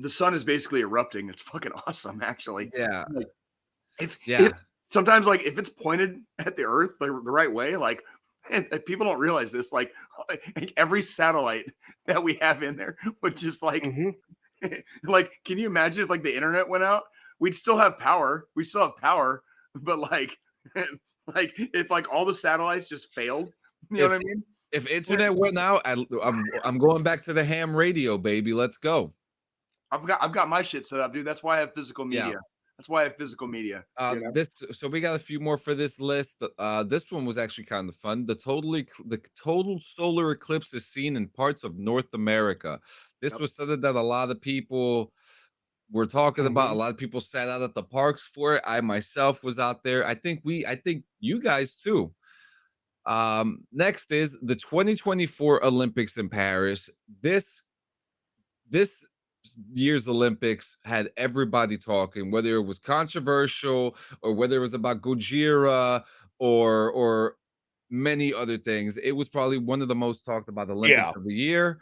sun is basically erupting. It's fucking awesome, actually. Yeah. Like, Yeah. Sometimes, like, if it's pointed at the Earth the right way, like, and people don't realize this, like every satellite that we have in there would just like, like, can you imagine if like the internet went out? We'd still have power. We still have power, but like if like all the satellites just failed, you know what I mean? If internet went out, I'm going back to the ham radio, baby. Let's go. I've got my shit set up, dude. That's why I have physical media. Yeah. That's why I have physical media. So we got a few more for this list. This one was actually kind of fun. The total solar eclipse is seen in parts of North America. This was something that a lot of people were talking about. A lot of people sat out at the parks for it. I myself was out there. I think you guys too. Next is the 2024 Olympics in Paris. This year's Olympics had everybody talking, whether it was controversial or whether it was about Gojira or many other things. It was probably one of the most talked about Olympics of the year.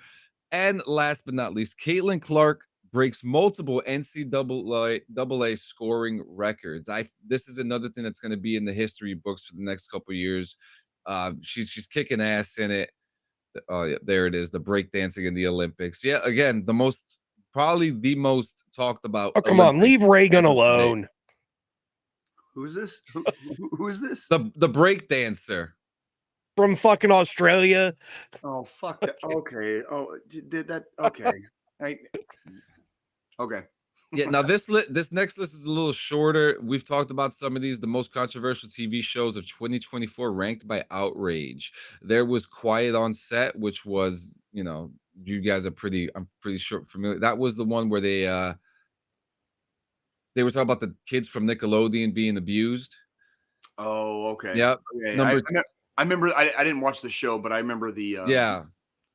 And last but not least, Caitlin Clark breaks multiple NCAA scoring records. This is another thing that's going to be in the history books for the next couple of years. She's kicking ass in it. Oh yeah, there it is. The breakdancing in the Olympics. Yeah, again, probably the most talked about. Oh, come on, leave Reagan alone. Who's this? Who is this? The breakdancer from fucking Australia. Oh fuck that. Okay. Oh, did that? Okay. Okay. Yeah. Now this next list is a little shorter. We've talked about some of these. The most controversial TV shows of 2024 ranked by outrage. There was Quiet on Set, which was, you guys are I'm pretty sure familiar. That was the one where they were talking about the kids from Nickelodeon being abused. Oh, okay. Yep. Okay. I remember. I didn't watch the show, but I remember the. Yeah.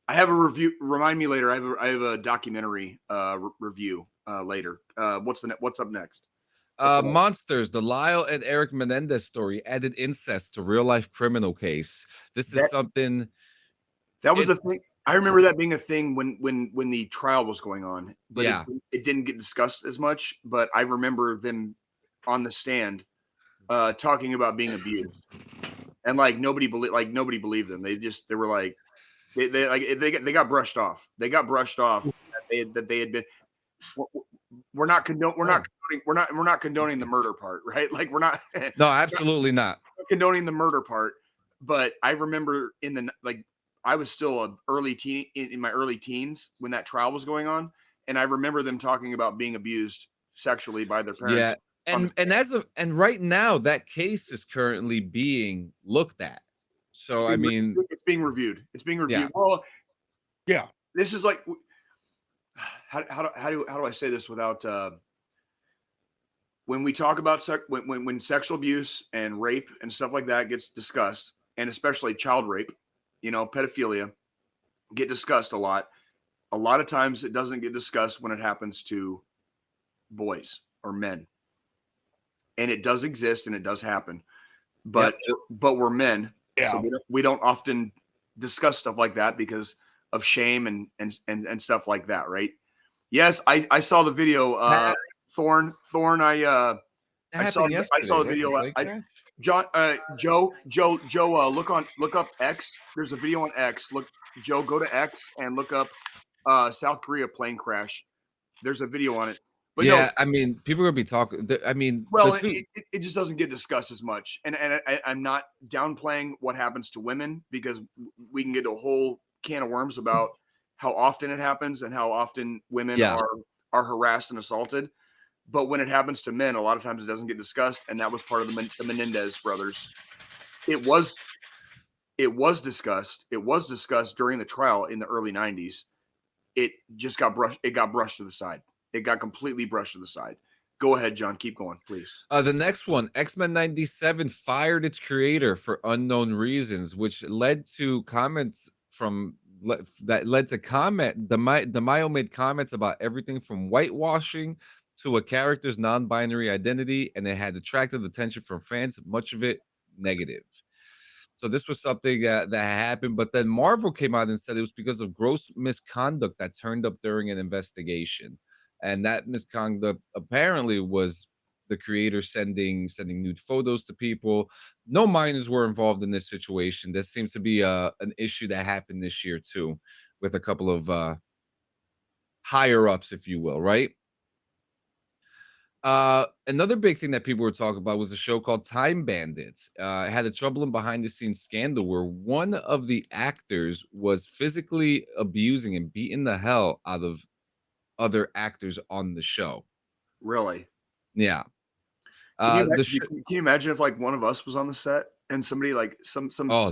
I have a review. Remind me later. I have a documentary review later. What's up next? Monsters, the Lyle and Eric Menendez story added incest to real life criminal case. This is something that was a thing. I remember that being a thing when the trial was going on, but it didn't get discussed as much. But I remember them on the stand talking about being abused, and like nobody believed them. They were like they got brushed off. They got brushed off that they had been. We're not condoning the murder part, right? Like we're not. No, absolutely not condoning the murder part. But I remember I was still in my early teens when that trial was going on, and I remember them talking about being abused sexually by their parents. Yeah, and right now that case is currently being looked at. So I mean, it's being reviewed. It's being reviewed. Yeah. Well, yeah. This is like, how do I say this without when we talk about when sexual abuse and rape and stuff like that gets discussed, and especially child rape, pedophilia get discussed a lot. A lot of times it doesn't get discussed when it happens to boys or men. And it does exist and it does happen. But we're men. Yeah. So we don't often discuss stuff like that because of shame and stuff like that, right? Yes, I saw the video. Thorn. I saw the video. Joe. Look up X. There's a video on X. Joe, go to X and look up South Korea plane crash. There's a video on it. But yeah, I mean, people are gonna be talking. I mean, well, it just doesn't get discussed as much, and I'm not downplaying what happens to women because we can get a whole can of worms about how often it happens and how often women are harassed and assaulted. But when it happens to men, a lot of times it doesn't get discussed, and that was part of the Menendez brothers. It was discussed. It was discussed during the trial in the early 90s. It just got brushed. It got brushed to the side. It got completely brushed to the side. Go ahead, John. Keep going, please. The next one, X-Men 97 fired its creator for unknown reasons, which led to comments from DeMaio made comments about everything from whitewashing to a character's non-binary identity, and it had attracted attention from fans, much of it negative. So this was something that happened, but then Marvel came out and said it was because of gross misconduct that turned up during an investigation. And that misconduct apparently was the creator sending nude photos to people. No minors were involved in this situation. That seems to be an issue that happened this year too, with a couple of higher ups, if you will, right? Another big thing that people were talking about was a show called Time Bandits. It had a troubling behind-the-scenes scandal where one of the actors was physically abusing and beating the hell out of other actors on the show. Really? Yeah. Can you imagine if like one of us was on the set and somebody like some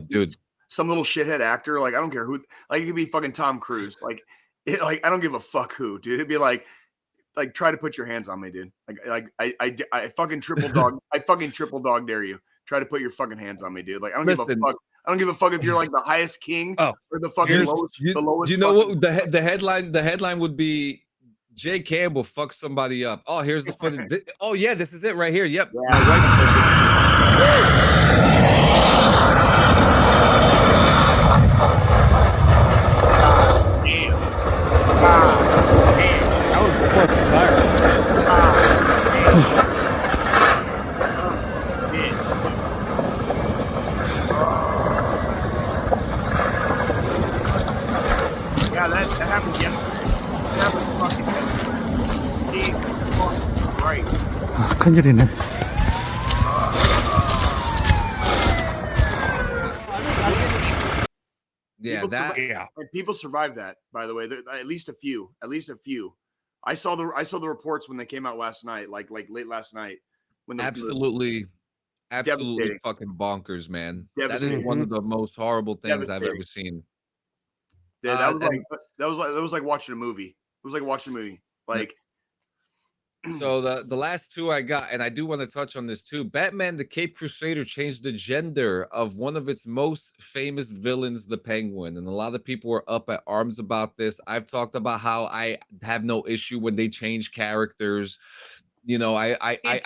dude, some little shithead actor, like I don't care who, like it could be fucking Tom Cruise, like I don't give a fuck who, dude. It'd be like try to put your hands on me, dude. I fucking triple dog dare you. Try to put your fucking hands on me, dude. Like I don't give a fuck. I don't give a fuck if you're like the highest king or the fucking lowest. The lowest. You know what the headline? The headline would be Jay Campbell fucks somebody up. Oh, here's the footage. Oh yeah, this is it right here. Yep. Yeah. My wife. That was a fucking fire. Yeah, that happened yesterday. That happened fucking yesterday. Right. 큰일이네. Yeah, people survived that. By the way, at least a few. I saw the reports when they came out last night, like late last night. When absolutely fucking bonkers, man. That is one of the most horrible things I've ever seen. Yeah, that was like watching a movie. It was like watching a movie. Like. So the last two I got, and I do want to touch on this too. Batman: The Caped Crusader changed the gender of one of its most famous villains, the Penguin, and a lot of people were up at arms about this. I've talked about how I have no issue when they change characters. You know, I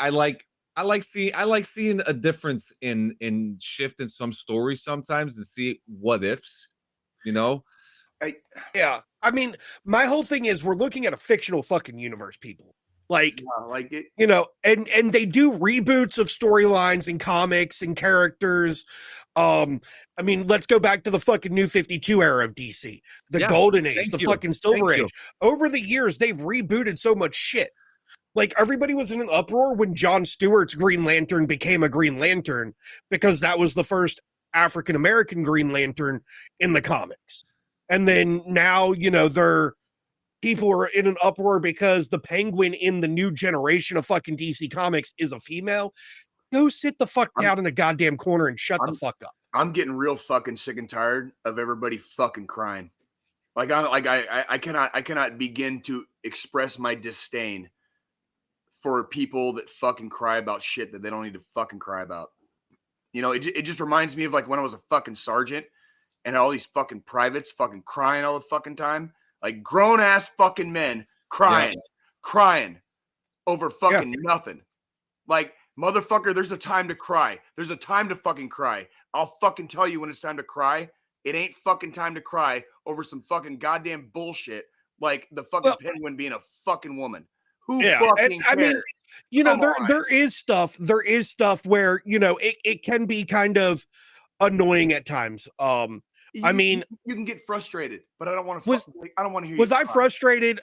like seeing a difference in shift in some stories sometimes to see what ifs. You know. I mean, my whole thing is we're looking at a fictional fucking universe, people. Like it, you know, and they do reboots of storylines and comics and characters. I mean, let's go back to the fucking New 52 era of DC, the Golden Age, fucking Silver Age. Over the years, they've rebooted so much shit. Like everybody was in an uproar when Jon Stewart's Green Lantern became a Green Lantern because that was the first African American Green Lantern in the comics. And then now, you know, people are in an uproar because the Penguin in the new generation of fucking DC Comics is a female. Go sit the fuck down in the goddamn corner and shut the fuck up. I'm getting real fucking sick and tired of everybody fucking crying. I cannot begin to express my disdain for people that fucking cry about shit that they don't need to fucking cry about. You know, it just reminds me of like when I was a fucking sergeant and all these fucking privates fucking crying all the fucking time. Like grown ass fucking men crying over fucking nothing. Like, motherfucker, there's a time to cry. There's a time to fucking cry. I'll fucking tell you when it's time to cry. It ain't fucking time to cry over some fucking goddamn bullshit like the fucking Penguin being a fucking woman. Who fucking cares? I mean, you know, there is stuff where, you know, it can be kind of annoying at times. I mean, you can get frustrated, but I don't want to. I don't want to hear. Was I frustrated?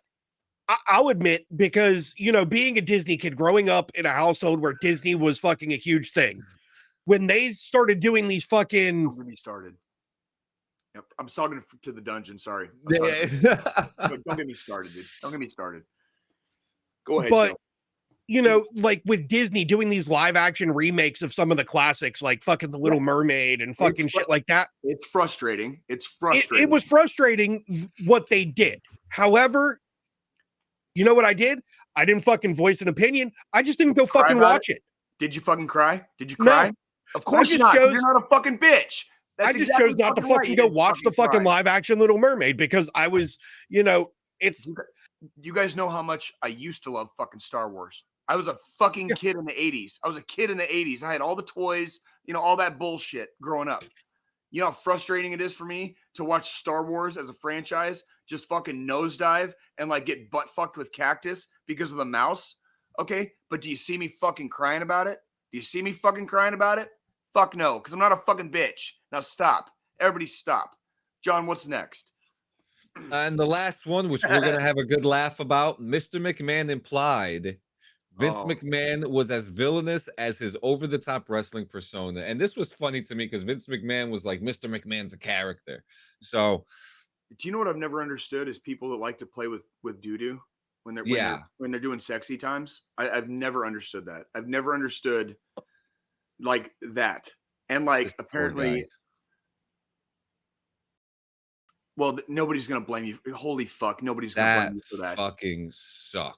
I'll admit, because, you know, being a Disney kid, growing up in a household where Disney was fucking a huge thing, when they started doing these fucking, Yep. I'm talking to the dungeon. Sorry. Don't get me started, dude. Don't get me started. Go ahead. But Joe. you know, like with Disney doing these live action remakes of some of the classics, like fucking The Little Mermaid and fucking shit like that. It's frustrating. It's frustrating. It was frustrating what they did. However, you know what I did? I didn't fucking voice an opinion. I just didn't go fucking watch it. Did you fucking cry? Did you cry? No. Of course not. You're not a fucking bitch. I just chose not to fucking go watch the fucking live action Little Mermaid because I was, you know, it's. You guys know how much I used to love fucking Star Wars. I was a fucking kid in the 80s. I was a kid in the 80s. I had all the toys, you know, all that bullshit growing up. You know how frustrating it is for me to watch Star Wars as a franchise just fucking nosedive and like get butt fucked with cactus because of the mouse? Okay, but do you see me fucking crying about it? Do you see me fucking crying about it? Fuck no, because I'm not a fucking bitch. Now stop. Everybody stop. John, what's next? And the last one, which we're going to have a good laugh about, Mr. McMahon implied Vince McMahon was as villainous as his over-the-top wrestling persona. And this was funny to me because Vince McMahon was like, Mr. McMahon's a character. So, do you know what I've never understood is people that like to play with doo-doo when they're when they're doing sexy times. I've never understood that. I've never understood like that. And like this apparently, well, nobody's gonna blame you. Holy fuck, nobody's gonna blame you for that. Fucking sucks.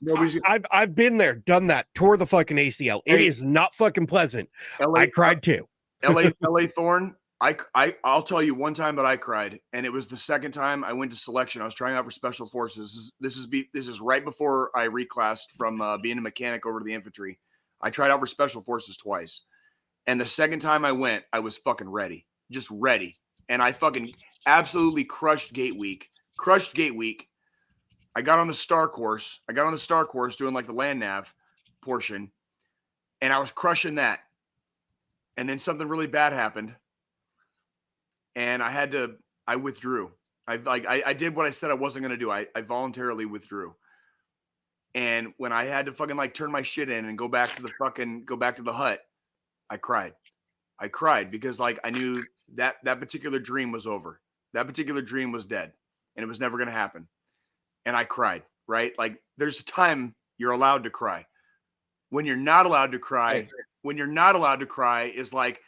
I've been there, done that, tore the fucking ACL. It is not fucking pleasant. I cried too. LA Thorn. I'll tell you one time that I cried, and it was the second time I went to selection. I was trying out for Special Forces. This is right before I reclassed from being a mechanic over to the infantry. I tried out for Special Forces twice, and the second time I went, I was fucking ready, just ready, and I fucking absolutely crushed Gate Week. I got on the Star Course. Doing like the land nav portion, and I was crushing that. And then something really bad happened. And I withdrew. I did what I said I wasn't going to do. I voluntarily withdrew. And when I had to fucking like turn my shit in and go back to the hut, I cried. I cried because like I knew that particular dream was over. That particular dream was dead and it was never going to happen. And I cried, right? Like there's a time you're allowed to cry. When you're not allowed to cry, is like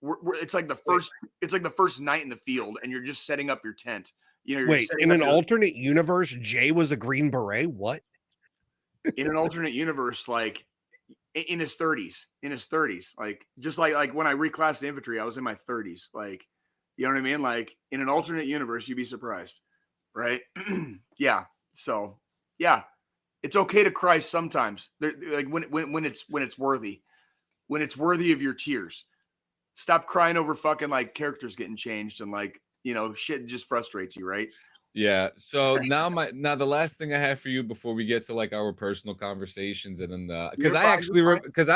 it's like the first night in the field and you're just setting up your tent. You know, wait, in an alternate universe, Jay was a Green Beret? What? In an alternate universe, like in his 30s, like just like when I reclassed the infantry, I was in my 30s. Like, you know what I mean? Like in an alternate universe, you'd be surprised, right? Yeah. So yeah, it's okay to cry sometimes. Like when it's worthy, when it's worthy of your tears. Stop crying over fucking like characters getting changed and like, you know, shit just frustrates you, right? Yeah. So now the last thing I have for you before we get to like our personal conversations and then because I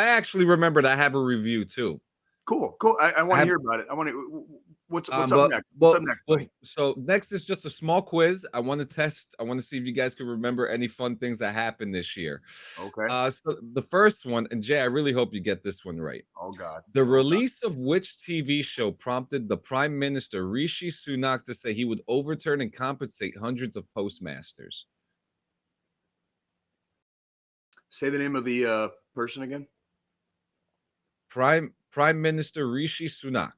actually remembered I have a review too. Cool. I want to hear about it. I want to. What's up next? What's up next? So next is just a small quiz. I want to see if you guys can remember any fun things that happened this year. Okay. So the first one, and Jay, I really hope you get this one right. Oh God. The release of which TV show prompted the Prime Minister Rishi Sunak to say he would overturn and compensate hundreds of postmasters? Say the name of the person again. Prime Minister Rishi Sunak.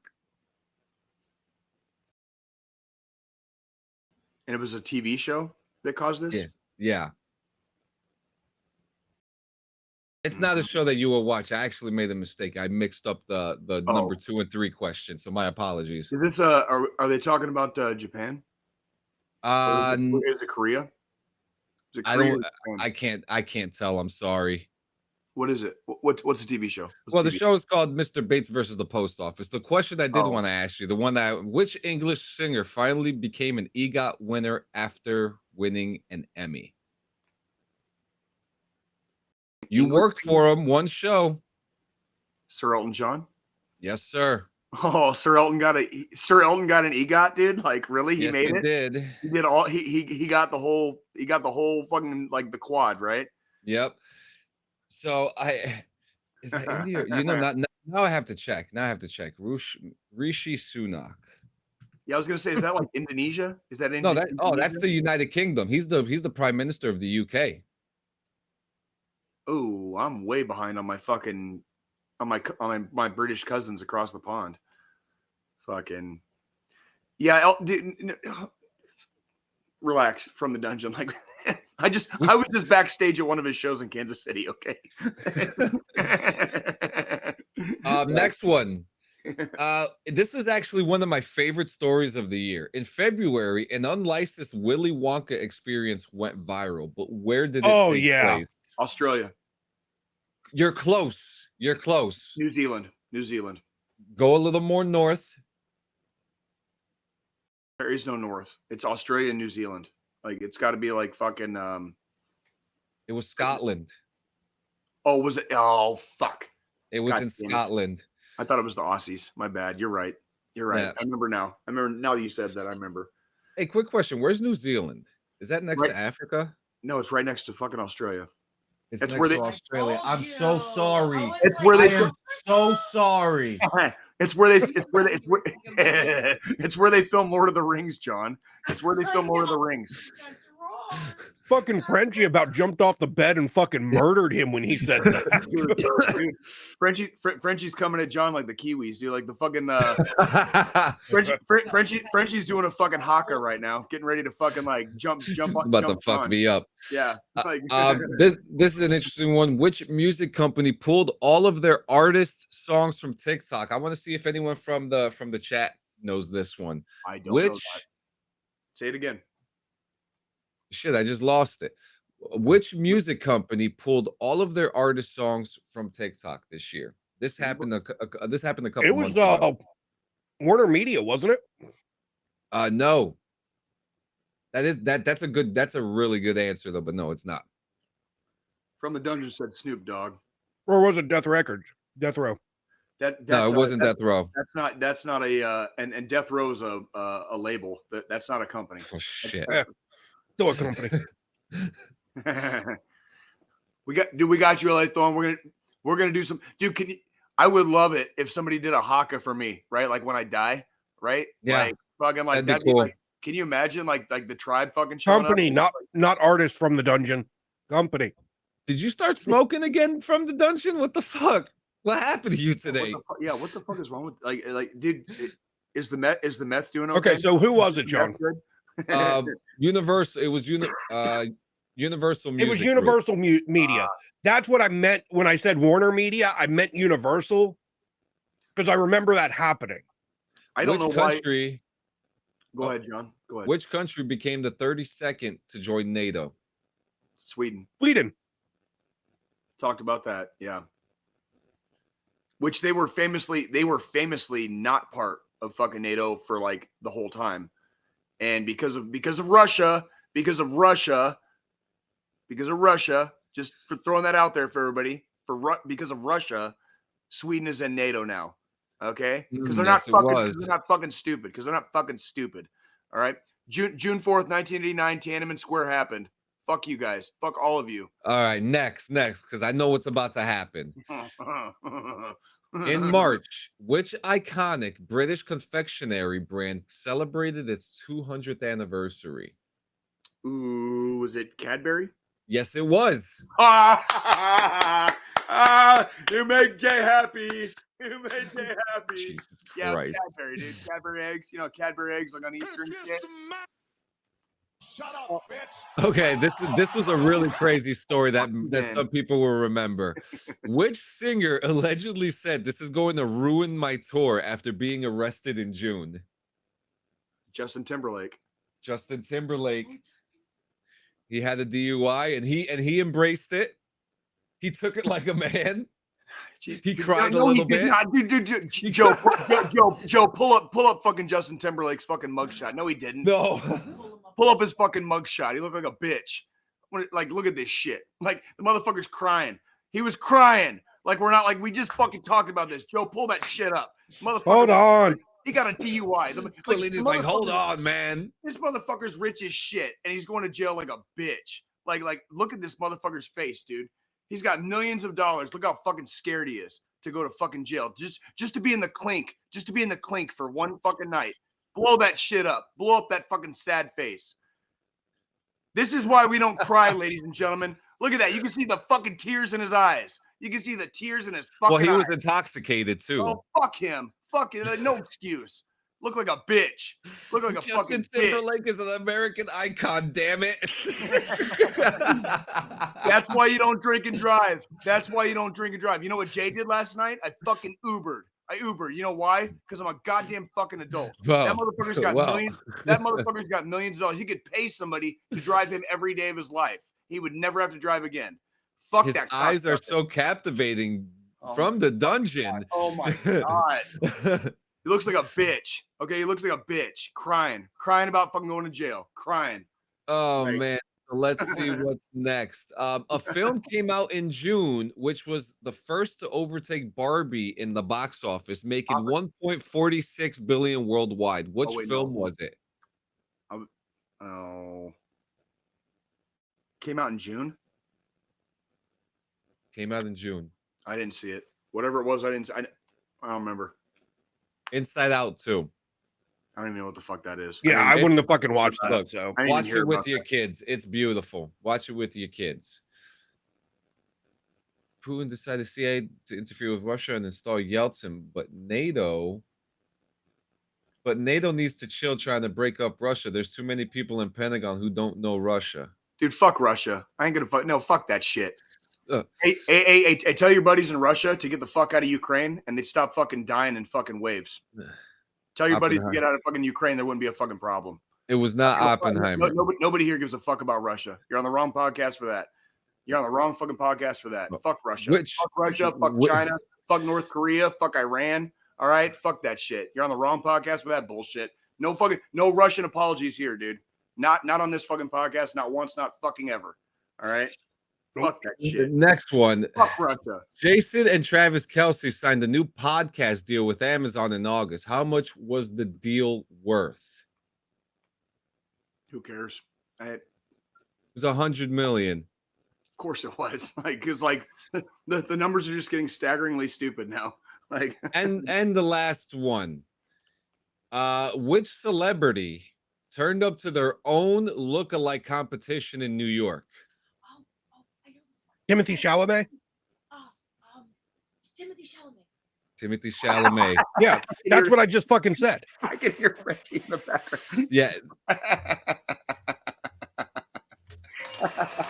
And it was a TV show that caused this? Yeah. It's not a show that you will watch. I actually made a mistake. I mixed up the number 2 and 3 questions, so my apologies. Is this are they talking about Japan? Is it Korea? Is it Korea? I can't tell. I'm sorry. What is it? What's the TV show? The show is called Mr. Bates versus the Post Office. The question I did want to ask you, which English singer finally became an EGOT winner after winning an Emmy? You worked for him one show. Sir Elton John? Yes, sir. Oh, Sir Elton got an EGOT, dude. Like really? He made it? Did. He did all he got the whole fucking like the quad, right? Yep. So is that India? Now I have to check. Rishi Sunak. Yeah, I was gonna say, is that like Indonesia? Is that No, Indonesia? that's the United Kingdom. He's the prime minister of the UK. Oh, I'm way behind on my fucking my British cousins across the pond. Fucking yeah, relax from the dungeon. Like I was just backstage at one of his shows in Kansas City. Okay. Next one. This is actually one of my favorite stories of the year. In February, an unlicensed Willy Wonka experience went viral, but where did it take place? Australia. You're close. You're close. New Zealand. Go a little more north. There is no north. It's Australia and New Zealand. Like it's got to be like fucking. It was Scotland. Oh, was it? Oh, fuck. It was in Scotland. I thought it was the Aussies. My bad. You're right. Yeah. I remember now. Now that you said that. I remember. Hey, quick question. Where's New Zealand? Is that next to Africa? No, it's right next to fucking Australia. It's next to Australia. I'm so sorry. It's where they. I am so sorry. It's where they film Lord of the Rings, John. It's where they film Lord of the Rings. That's wrong. Fucking Frenchie about jumped off the bed and fucking murdered him when he said that. Frenchie's coming at John like the Kiwis, dude. Like the fucking Frenchie's doing a fucking haka right now, getting ready to fucking like jump. About to fuck me up. Yeah. This is an interesting one. Which music company pulled all of their artist songs from TikTok? I want to see if anyone from the chat knows this one. I don't know that. Say it again. Shit, I just lost it. Which music company pulled all of their artist songs from TikTok this year? This happened a couple months ago. It was Warner Media, wasn't it? No. That's a really good answer though, but no, it's not. From the Dungeon said Snoop Dogg. Or was it Death Row? No, it wasn't Death Row. That's not a and Death Row is a label. That's not a company. Oh shit. Still a company. we got you, LA Thorn. We're gonna do some. Dude, I would love it if somebody did a haka for me, right? Like when I die, right? Yeah. Like fucking like that'd be cool. like, can you imagine like the tribe fucking showing Company, up? not artists from the dungeon. Company. Did you start smoking again from the dungeon? What the fuck? What happened to you today? What the fuck is wrong with like dude? Is the meth doing okay? Okay, so who was it, John? Universal. It was Universal Music. It was Universal Media. That's what I meant when I said Warner Media. I meant Universal because I remember that happening. I don't know country. Why. Go ahead, John. Go ahead. Which country became the 32nd to join NATO? Sweden. Talked about that. Yeah. Which they were famously not part of fucking NATO for like the whole time. And because of Russia, just for throwing that out there for everybody, because of Russia, Sweden is in NATO now. Okay? Because they're not fucking stupid. All right. June 4th, 1989, Tiananmen Square happened. Fuck you guys. Fuck all of you. All right, next, because I know what's about to happen. In March, which iconic British confectionery brand celebrated its 200th anniversary? Ooh, was it Cadbury? Yes, it was. You make Jay happy. Jesus Yeah, Christ. Cadbury, dude. Cadbury eggs. You know, Cadbury eggs like on Easter and shit. Shut up, bitch. Okay, this was a really crazy story that some people will remember. Which singer allegedly said, "This is going to ruin my tour" after being arrested in June? Justin Timberlake. He had a DUI and he embraced it. He took it like a man. He cried a little bit. Dude, Joe, pull up fucking Justin Timberlake's fucking mugshot. No, he didn't. No. Pull up his fucking mugshot. He looked like a bitch. Like, look at this shit. Like, the motherfucker's crying. He was crying. Like, we're not like, we just fucking talked about this. Joe, pull that shit up. Motherfucker. Hold on. He got a DUI. He's like, hold on, man. This motherfucker's rich as shit, and he's going to jail like a bitch. Like, look at this motherfucker's face, dude. He's got millions of dollars. Look how fucking scared he is to go to fucking jail. Just to be in the clink. Just to be in the clink for one fucking night. blow that shit up. Blow up that fucking sad face. This is why we don't cry, ladies and gentlemen. Look at that. You can see the fucking tears in his eyes. You can see the tears in his fucking eyes. Well, he was intoxicated too. Oh, fuck him. Fuck it. No excuse. Look like a bitch. Look like a fucking Justin Timberlake is an American icon, damn it. That's why you don't drink and drive. That's why you don't drink and drive. You know what Jay did last night? I fucking Ubered. You know why? Because I'm a goddamn fucking adult. That motherfucker's got millions. That motherfucker's got millions of dollars. He could pay somebody to drive him every day of his life. He would never have to drive again. Fuck his that. Eyes are so captivating from the dungeon. Oh my god. He looks like a bitch. Okay, he looks like a bitch. Crying about fucking going to jail. Crying. Oh man. Let's see what's next. A film came out in June, which was the first to overtake Barbie in the box office, making 1.46 billion worldwide. Which film was it? Came out in June. Came out in June. I didn't see it. Whatever it was, I don't remember. Inside Out 2. I don't even know what the fuck that is. Yeah, I wouldn't have fucking watched that. So watch it with your kids. It's beautiful. Watch it with your kids. Putin decided CIA to interfere with Russia and install Yeltsin, but NATO needs to chill trying to break up Russia. There's too many people in Pentagon who don't know Russia. Dude, fuck Russia. I ain't gonna fuck. No, fuck that shit. Hey, tell your buddies in Russia to get the fuck out of Ukraine and they stop fucking dying in fucking waves. Tell your buddies to get out of fucking Ukraine. There wouldn't be a fucking problem. It was not Oppenheimer. Nobody here gives a fuck about Russia. You're on the wrong podcast for that. You're on the wrong fucking podcast for that. Fuck Russia. Fuck Russia. Fuck China. Fuck North Korea. Fuck Iran. All right? Fuck that shit. You're on the wrong podcast for that bullshit. No Russian apologies here, dude. Not on this fucking podcast. Not once. Not fucking ever. All right? Fuck that shit. Next one. Fuck Russia. Jason and Travis Kelce signed a new podcast deal with Amazon in August. How much was the deal worth? Who cares? It was $100 million. Of course it was. Because the numbers are just getting staggeringly stupid now. And the last one. Which celebrity turned up to their own look-alike competition in New York? Timothy Chalamet? Timothy Chalamet. Yeah, that's what I just fucking said. I can hear Reggie in the background. Yeah.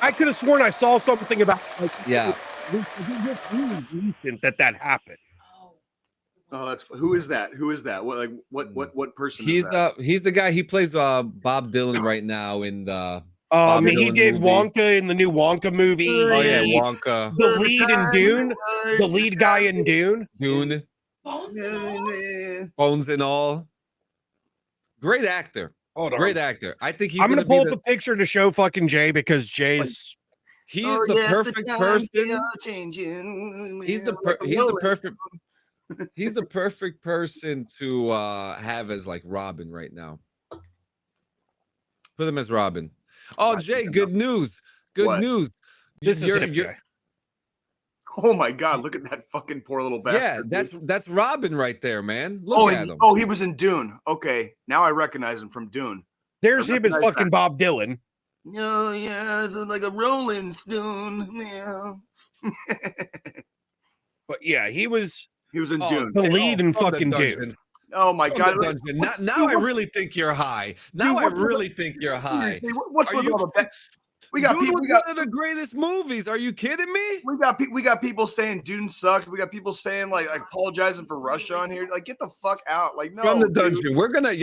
I could have sworn I saw something about recent that happened. Oh, that's who is that? Who is that? What person? He's the guy. He plays Bob Dylan right now in the. He did movie. Wonka in the new Wonka movie. Oh yeah, Wonka. The lead in Dune. The lead guy in Dune. Bones and all. Great actor. Great actor. I think he's. I'm gonna pull up a picture to show fucking Jay because Jay's. He's the perfect person. He's the perfect. He's the perfect person to have as like Robin right now. Put him as Robin. Oh, Jay, good news. Good news. This is him, Jay. Oh my God, look at that fucking poor little bastard. Yeah, that's Robin right there, man. Look at him. Oh, he was in Dune. Okay, now I recognize him from Dune. There's him as fucking Bob Dylan. Oh, yeah, it's like a Rolling Stone. Yeah. But yeah, he was in Dune. The lead in fucking Dune. Oh my God! Now I really think you're high. Now I really think you're high. What's with all the? We got people. One of the greatest movies. Are you kidding me? We got people saying Dune sucked. We got people saying like apologizing for Russia on here. Like, get the fuck out. Like, no. From the dungeon. Dude. We're gonna.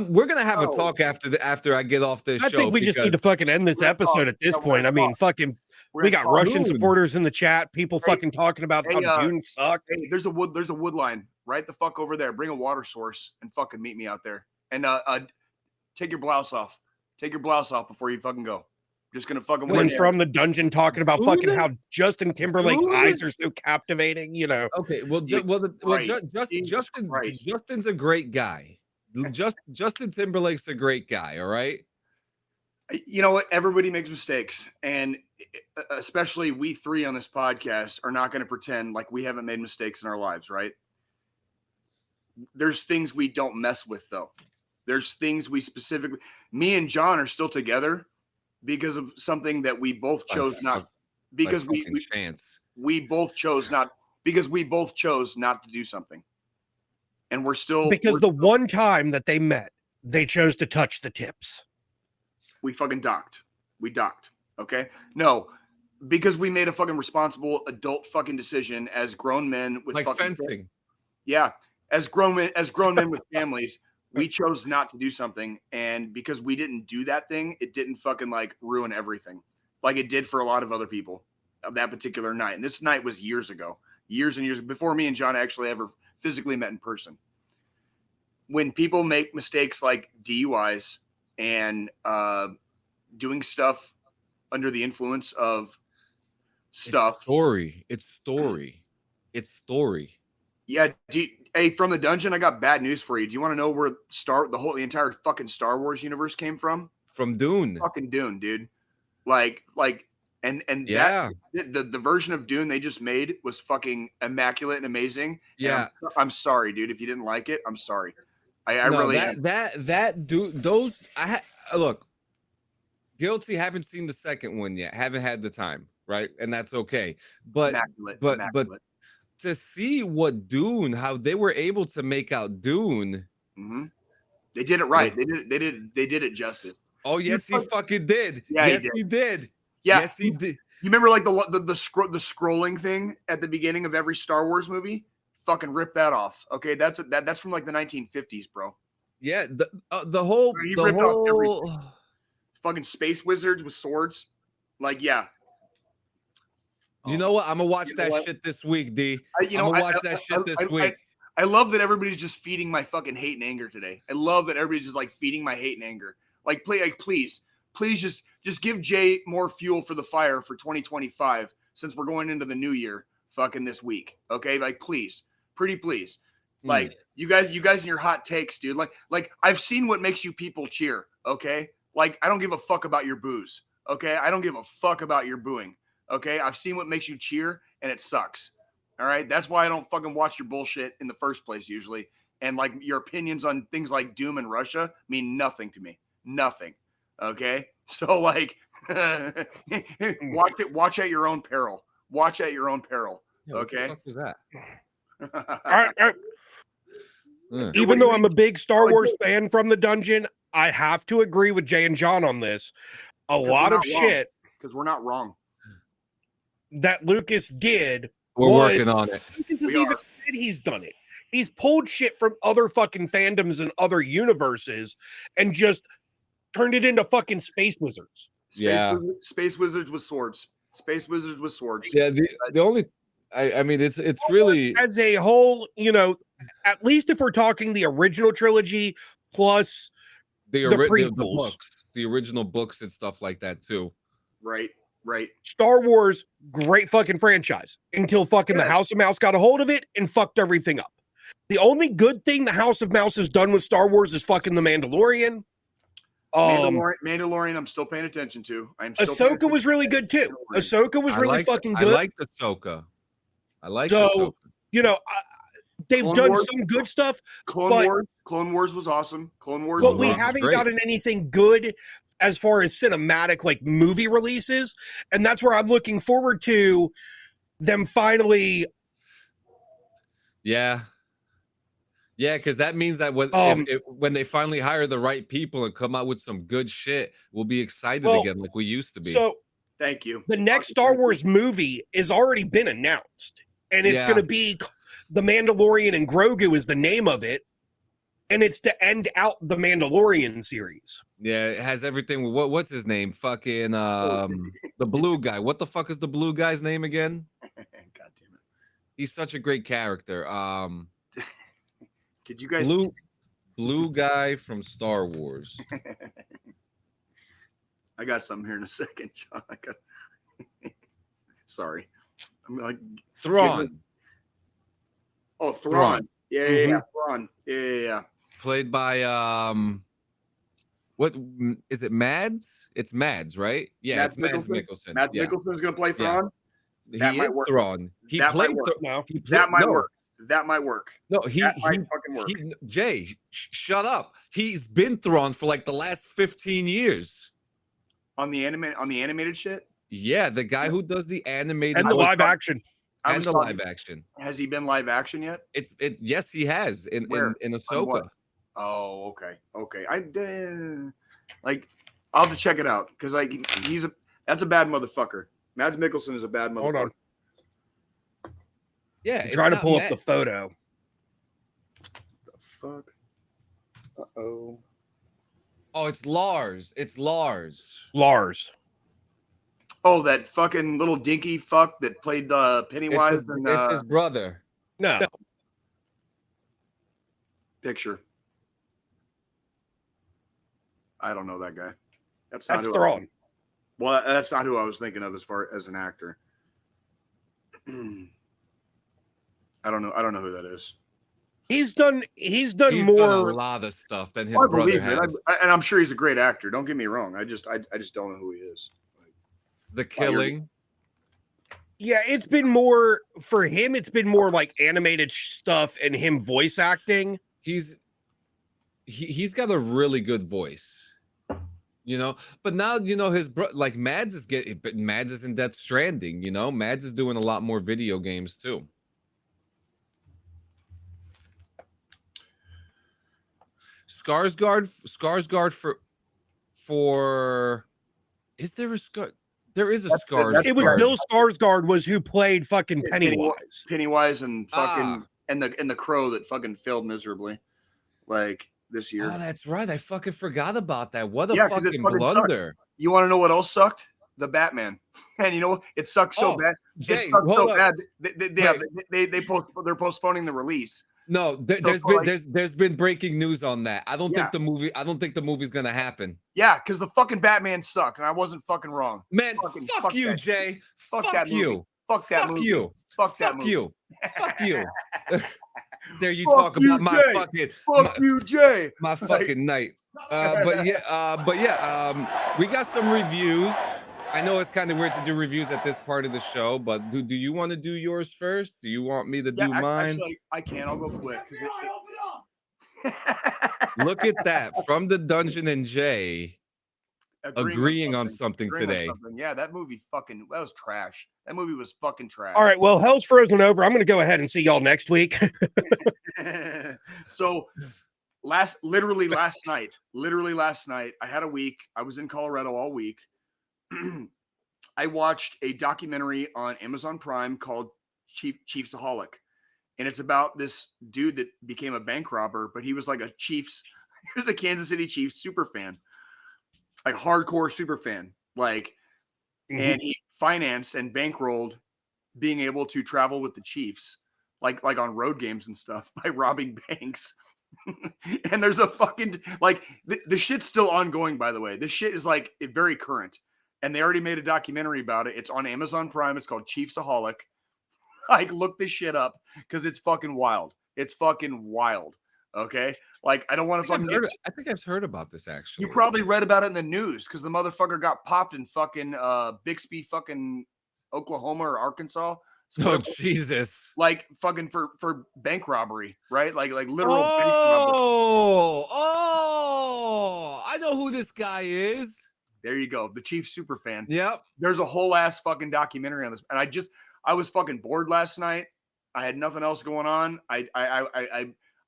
We're gonna have a talk after I get off this show. I think we just need to fucking end this episode at this point. I mean, fucking. We got Russian supporters in the chat. People fucking talking about how Dune sucked. Hey, there's a wood line right the fuck over there. Bring a water source and fucking meet me out there. And take your blouse off. Take your blouse off before you fucking go. Just gonna fucking win from the dungeon talking about fucking how Justin Timberlake's eyes are so captivating. You know. Okay. Justin's a great guy. Justin Timberlake's a great guy. All right. You know what? Everybody makes mistakes, and especially we three on this podcast are not going to pretend like we haven't made mistakes in our lives, right? There's things we don't mess with, though. There's things we specifically, me and John are still together because of something that we both chose not, because we both chose not, because we both chose not to do something. And because one time that they met, they chose to touch the tips. We fucking docked. We docked. Okay. No, because we made a fucking responsible adult fucking decision as grown men with like fucking fencing. Yeah. As grown men with families, we chose not to do something. And because we didn't do that thing, it didn't fucking like ruin everything like it did for a lot of other people of that particular night. And this night was years ago, years and years before me and John actually ever physically met in person. When people make mistakes like DUIs and doing stuff under the influence of stuff. It's story. Yeah. Hey, from the dungeon, I got bad news for you. Do you want to know where the entire fucking Star Wars universe came from? From Dune. Fucking Dune, dude. And yeah, the version of Dune they just made was fucking immaculate and amazing. Yeah. And I'm sorry, dude. If you didn't like it, I'm sorry. I really look, guilty. Haven't seen the second one yet. Haven't had the time, right? And that's okay. But immaculate. To see what Dune, how they were able to make out Dune, they did it right. They did it justice. Oh yes, he fucking did. Yeah, yes, he did. Yeah. Yes, he did. You remember like the scrolling thing at the beginning of every Star Wars movie? Fucking rip that off. Okay, that's from like the 1950s, bro. Yeah, the whole off everything. Fucking space wizards with swords. Like, yeah. You know what? I'm gonna watch that shit this week, D. I'm gonna watch that shit this week. I love that everybody's just feeding my fucking hate and anger today. I love that everybody's just like feeding my hate and anger. Like, please just give Jay more fuel for the fire for 2025 since we're going into the new year fucking this week. Okay, like please. Like you guys and your hot takes, dude. Like I've seen what makes you people cheer. Okay, like I don't give a fuck about your boos. Okay, I don't give a fuck about your booing. Okay, I've seen what makes you cheer, and it sucks. All right, that's why I don't fucking watch your bullshit in the first place usually. And like your opinions on things like Doom and Russia mean nothing to me. Nothing. Okay, so like watch at your own peril. Watch at your own peril. Okay. What the fuck was that? Even though I'm a big Star Wars fan from the dungeon, I have to agree with Jay and John on this. A lot of shit because we're not wrong that Lucas did. We're working on it. Lucas has even said he's done it. He's pulled shit from other fucking fandoms and oners and just turned it into fucking space wizards. Space wizards with swords. Space wizards with swords. Yeah, the only I mean it's really as a whole, you know, at least if we're talking the original trilogy plus the books, the original books and stuff like that too. Right. Star Wars, great fucking franchise until fucking the House of Mouse got a hold of it and fucked everything up. The only good thing the House of Mouse has done with Star Wars is fucking The Mandalorian. Mandalorian, I'm still paying attention to. Ahsoka was really good too. Ahsoka was really fucking good. I like Ahsoka. Ahsoka. You know, they've done some good stuff. Clone Wars was awesome. But we haven't gotten anything good as far as cinematic like movie releases, and that's where I'm looking forward to them finally. Yeah, because that means that when they finally hire the right people and come out with some good shit, we'll be excited again like we used to be. So, thank you. The next Star Wars movie has already been announced, and it's going to be The Mandalorian and Grogu is the name of it, and it's to end out the Mandalorian series. Yeah, it has everything. What's his name? Fucking the blue guy. What the fuck is the blue guy's name again? God damn it. He's such a great character. Did you guys blue guy from Star Wars? I got something here in a second, John. Sorry. I'm like Thrawn. Oh, Thrawn. Yeah, Thrawn. Yeah. Played by what is it? Mads? It's Mads, right? Yeah, it's Mads Mikkelsen. Mads Mikkelsen's gonna play Thrawn. He is Thrawn. He played. That might work. That might work. No, That might fucking work. Jay, shut up. He's been Thrawn for like the last 15 years. On the animated shit? Yeah, the guy who does the animated And the live action. and the live action. Has he been live action yet? Yes, he has in Ahsoka. Oh, okay. I'll have to check it out because that's a bad motherfucker. Mads Mikkelsen is a bad motherfucker. Hold on. Yeah, I'm trying to pull up the photo. The fuck? Uh-oh. Oh, it's Lars. It's Lars. Lars. Oh, that fucking little dinky fuck that played Pennywise. It's his brother. No. Picture. I don't know that guy. That's Thrawn. Well, that's not who I was thinking of as far as an actor. I don't know who that is. He's done Done more a lot of stuff than his brother has. And I'm sure he's a great actor. Don't get me wrong. I just don't know who he is. The Killing. Yeah, it's been more for him. It's been more like animated stuff and him voice acting. He's got a really good voice, But now his like Mads is in Death Stranding. Mads is doing a lot more video games too. Skarsgård for is there a Scar? There is a Skarsgård. It was Bill Skarsgård was who played fucking Pennywise and fucking and the Crow that fucking failed miserably, like this year. Oh, that's right. I fucking forgot about that. What a fucking blunder! Sucked. You want to know what else sucked? The Batman. And it sucked so bad. Jay, it sucked so bad. They're postponing the release. No, there's been breaking news on that. I don't think the movie's gonna happen. Yeah, because the fucking Batman sucked, and I wasn't fucking wrong. Man, fuck you, that. Jay. Fuck that movie. You. Fuck that movie. You. Fuck that movie. You. Fuck you. There you talk about my Jay. fucking fuck you, Jay. My fucking night. But we got some reviews. I know it's kind of weird to do reviews at this part of the show, but do you want to do yours first? Do you want me to do mine? Actually, I can. I'll go quick. Look at that. From the Dungeon and Jay agreeing on something today. Yeah, that movie that was trash. That movie was fucking trash. All right, well, hell's frozen over. I'm going to go ahead and see y'all next week. So literally last night, I had a week. I was in Colorado all week. I watched a documentary on Amazon Prime called Chiefs Aholic, and it's about this dude that became a bank robber, but he was like he was a Kansas City Chiefs super fan, like hardcore super fan, and he financed and bankrolled being able to travel with the Chiefs, like on road games and stuff by robbing banks. And there's a fucking the shit's still ongoing, by the way. This shit is very current. And they already made a documentary about it. It's on Amazon Prime. It's called Chiefs Aholic. Look this shit up because it's fucking wild. It's fucking wild. Okay? I don't want to fucking I think I've heard about this, actually. You probably read about it in the news because the motherfucker got popped in fucking Bixby, fucking Oklahoma or Arkansas. Oh, Jesus. Fucking for bank robbery, right? Literal I know who this guy is. There you go. The Chiefs super fan. Yep. There's a whole ass fucking documentary on this. And I was fucking bored last night. I had nothing else going on. I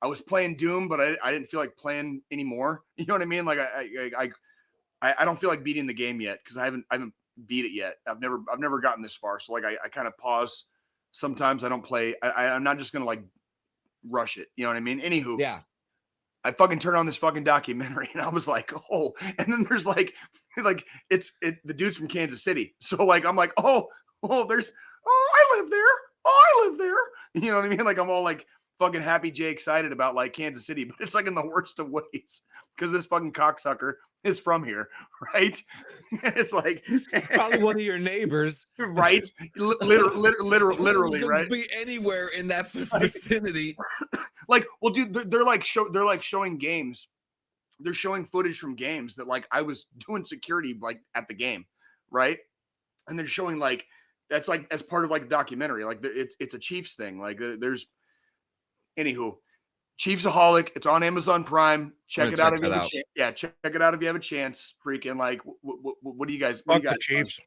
was playing Doom, but I didn't feel like playing anymore. You know what I mean? I don't feel like beating the game yet because I haven't beat it yet. I've never gotten this far. So I kind of pause. Sometimes I don't play. I'm not just gonna rush it. You know what I mean? Anywho. Yeah. I fucking turned on this fucking documentary and I was like, oh, and then there's it's the dude's from Kansas City. So I'm like, I live there. You know what I mean? I'm all fucking happy Jay excited about Kansas City, but it's in the worst of ways because this fucking cocksucker is from here, right? It's probably one of your neighbors, right? Literally, right? Be anywhere in that vicinity. Well, dude, they're showing games. They're showing footage from games that I was doing security at the game, right? And they're showing that's as part of the documentary. It's a Chiefs thing. Anywho, Chiefs Aholic. It's on Amazon Prime. Check it out if you have a chance. Yeah, check it out if you have a chance. Freaking like, what do you guys? What do you guys? Chiefs.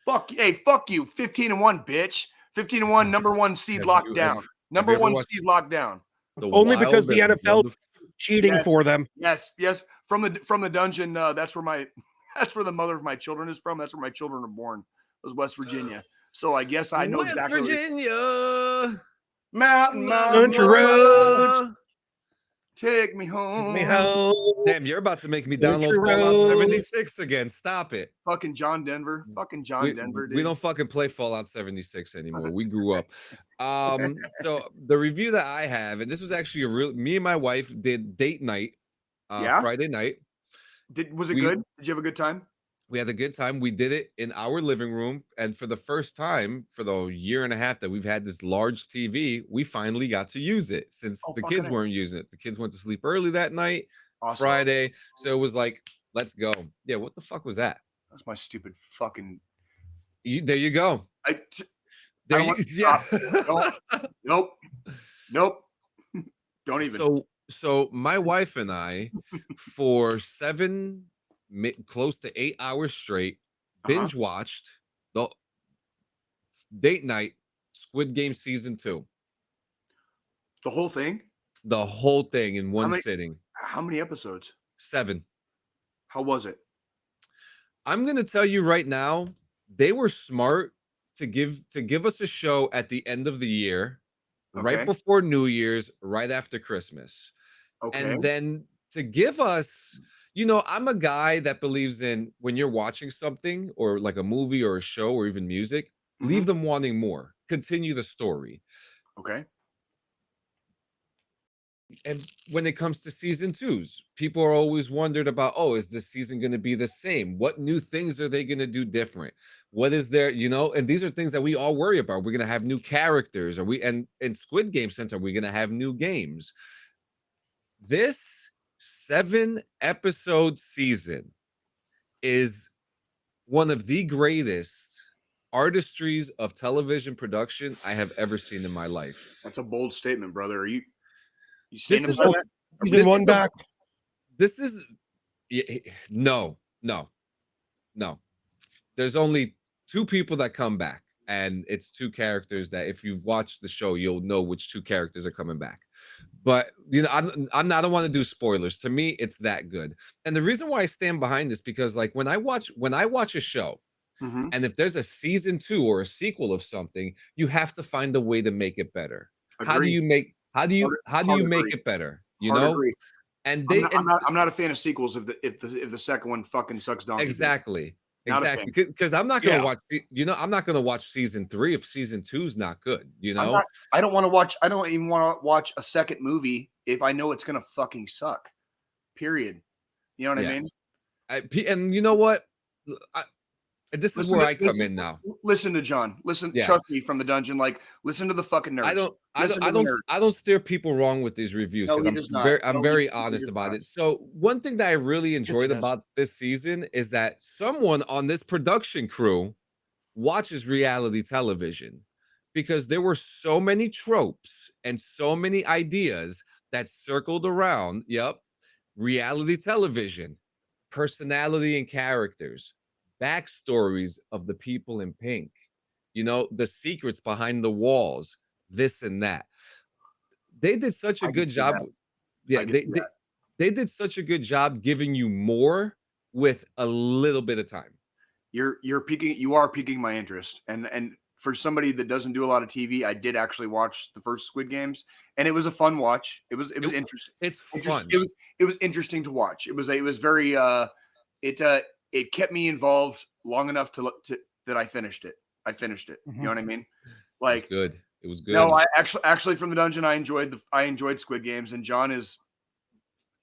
Fuck you. 15-1, bitch. 15-1, number one seed lockdown. Number one seed lockdown. Only because the NFL cheating for them. Yes. From the dungeon. That's where the mother of my children is from. That's where my children are born. It was West Virginia. So I guess I know exactly. West Virginia. Mountain Country roads. Take me home. Damn, you're about to make me download Fallout 76 again. Stop it. Fucking John Denver. Dude. We don't fucking play Fallout 76 anymore. We grew up. So the review that I have, and this was actually me and my wife did date night Friday night. Was it good? Did you have a good time? We had a good time. We did it in our living room. And for the first time, for the year and a half that we've had this large TV, we finally got to use it since the kids weren't using it. The kids went to sleep early that night, Friday. So it was like, let's go. Yeah, what the fuck was that? That's my stupid fucking... There you go. Nope. Don't even. So my wife and I, for close to 8 hours straight, binge watched the date night Squid Game season 2. The whole thing? The whole thing in one sitting. How many episodes? 7. How was it? I'm gonna tell you right now, they were smart to give us a show at the end of the year, right before New Year's, right after Christmas. And then to give us, I'm a guy that believes in when you're watching something or like a movie or a show or even music, leave them wanting more. Continue the story. Okay. And when it comes to season 2s, people are always wondered about, is this season going to be the same? What new things are they going to do different? What is there, and these are things that we all worry about. We're going to have new characters. And in Squid Game sense, are we going to have new games? This 7-episode season is one of the greatest artistries of television production I have ever seen in my life. That's a bold statement, brother. Are you this is no. There's only 2 people that come back, and it's 2 characters that if you've watched the show, you'll know which 2 characters are coming back. But I don't want to do spoilers. To me, it's that good. And the reason why I stand behind this, because like when I watch a show, and if there's a season 2 or a sequel of something, you have to find a way to make it better. How do you make it better? And I'm not a fan of sequels if the second one fucking sucks donkey. Exactly. Because I'm not gonna watch. I'm not gonna watch season 3 if season 2's not good. I don't want to watch. I don't even want to watch a second movie if I know it's gonna fucking suck. Period. You know what I mean? And you know what? This is where I come in now. Listen to John. Trust me from the dungeon. Like, listen to the fucking nerds. I don't steer people wrong with these reviews because I'm very honest about it. So one thing that I really enjoyed about this season is that someone on this production crew watches reality television, because there were so many tropes and so many ideas that circled around. Reality television, personality and characters, backstories of the people in pink, the secrets behind the walls, this and that. They did such a good job. They did such a good job giving you more with a little bit of time. You are piquing my interest. And for somebody that doesn't do a lot of TV, I did actually watch the first Squid Games, and it was a fun watch. It was interesting. It's fun. It was interesting to watch. It was very it kept me involved long enough that I finished it. You know what I mean? Like, it was good. No, I actually from the dungeon, I enjoyed Squid Games, and John is.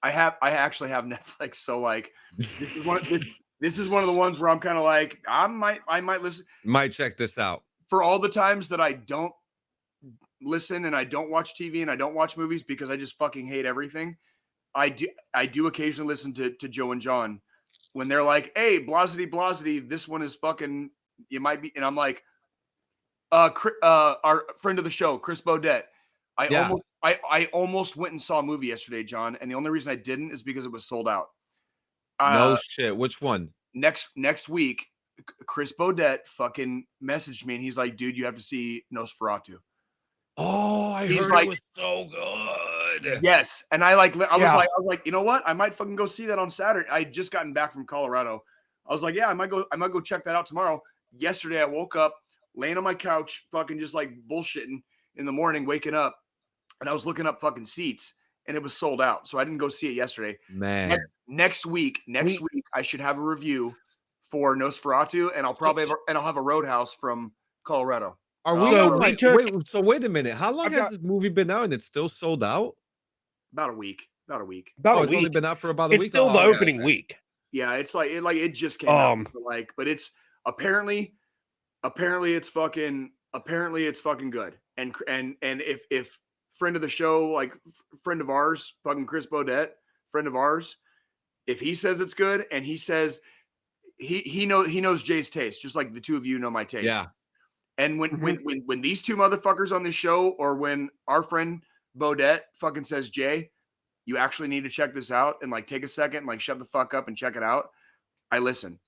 I actually have Netflix, so like this is one of the ones where I'm kind of like I might listen. Might check this out. For all the times that I don't listen and I don't watch TV and I don't watch movies because I just fucking hate everything, I do occasionally listen to Joe and John when they're like, hey, blasity, this one is fucking, you might be. And I'm like, our friend of the show, Chris Baudet, I almost went and saw a movie yesterday, John, and the only reason I didn't is because it was sold out. No shit. Which one? Next week, Chris Bodette fucking messaged me and he's like, dude, you have to see Nosferatu. Oh, I heard it was so good. Yes. And I was like, you know what? I might fucking go see that on Saturday. I had just gotten back from Colorado. I was like, yeah, I might go check that out tomorrow. Yesterday, I woke up laying on my couch, fucking just like bullshitting in the morning, waking up, and I was looking up fucking seats and it was sold out. So I didn't go see it yesterday. Man. Next week, I should have a review for Nosferatu, and I'll have a Roadhouse from Colorado. Are we wait a minute. How long has this movie been out and it's still sold out? About a week. It's only been out for about a week. It's still the opening week. Yeah, it's like it just came out. But it's apparently it's fucking good. And if friend of the show, like friend of ours, fucking Chris Bodette, friend of ours, if he says it's good and he says he knows Jay's taste, just like the two of you know my taste. Yeah. And when these two motherfuckers on this show, or when our friend Bodette fucking says, Jay, you actually need to check this out, and like take a second and like shut the fuck up and check it out, I listen,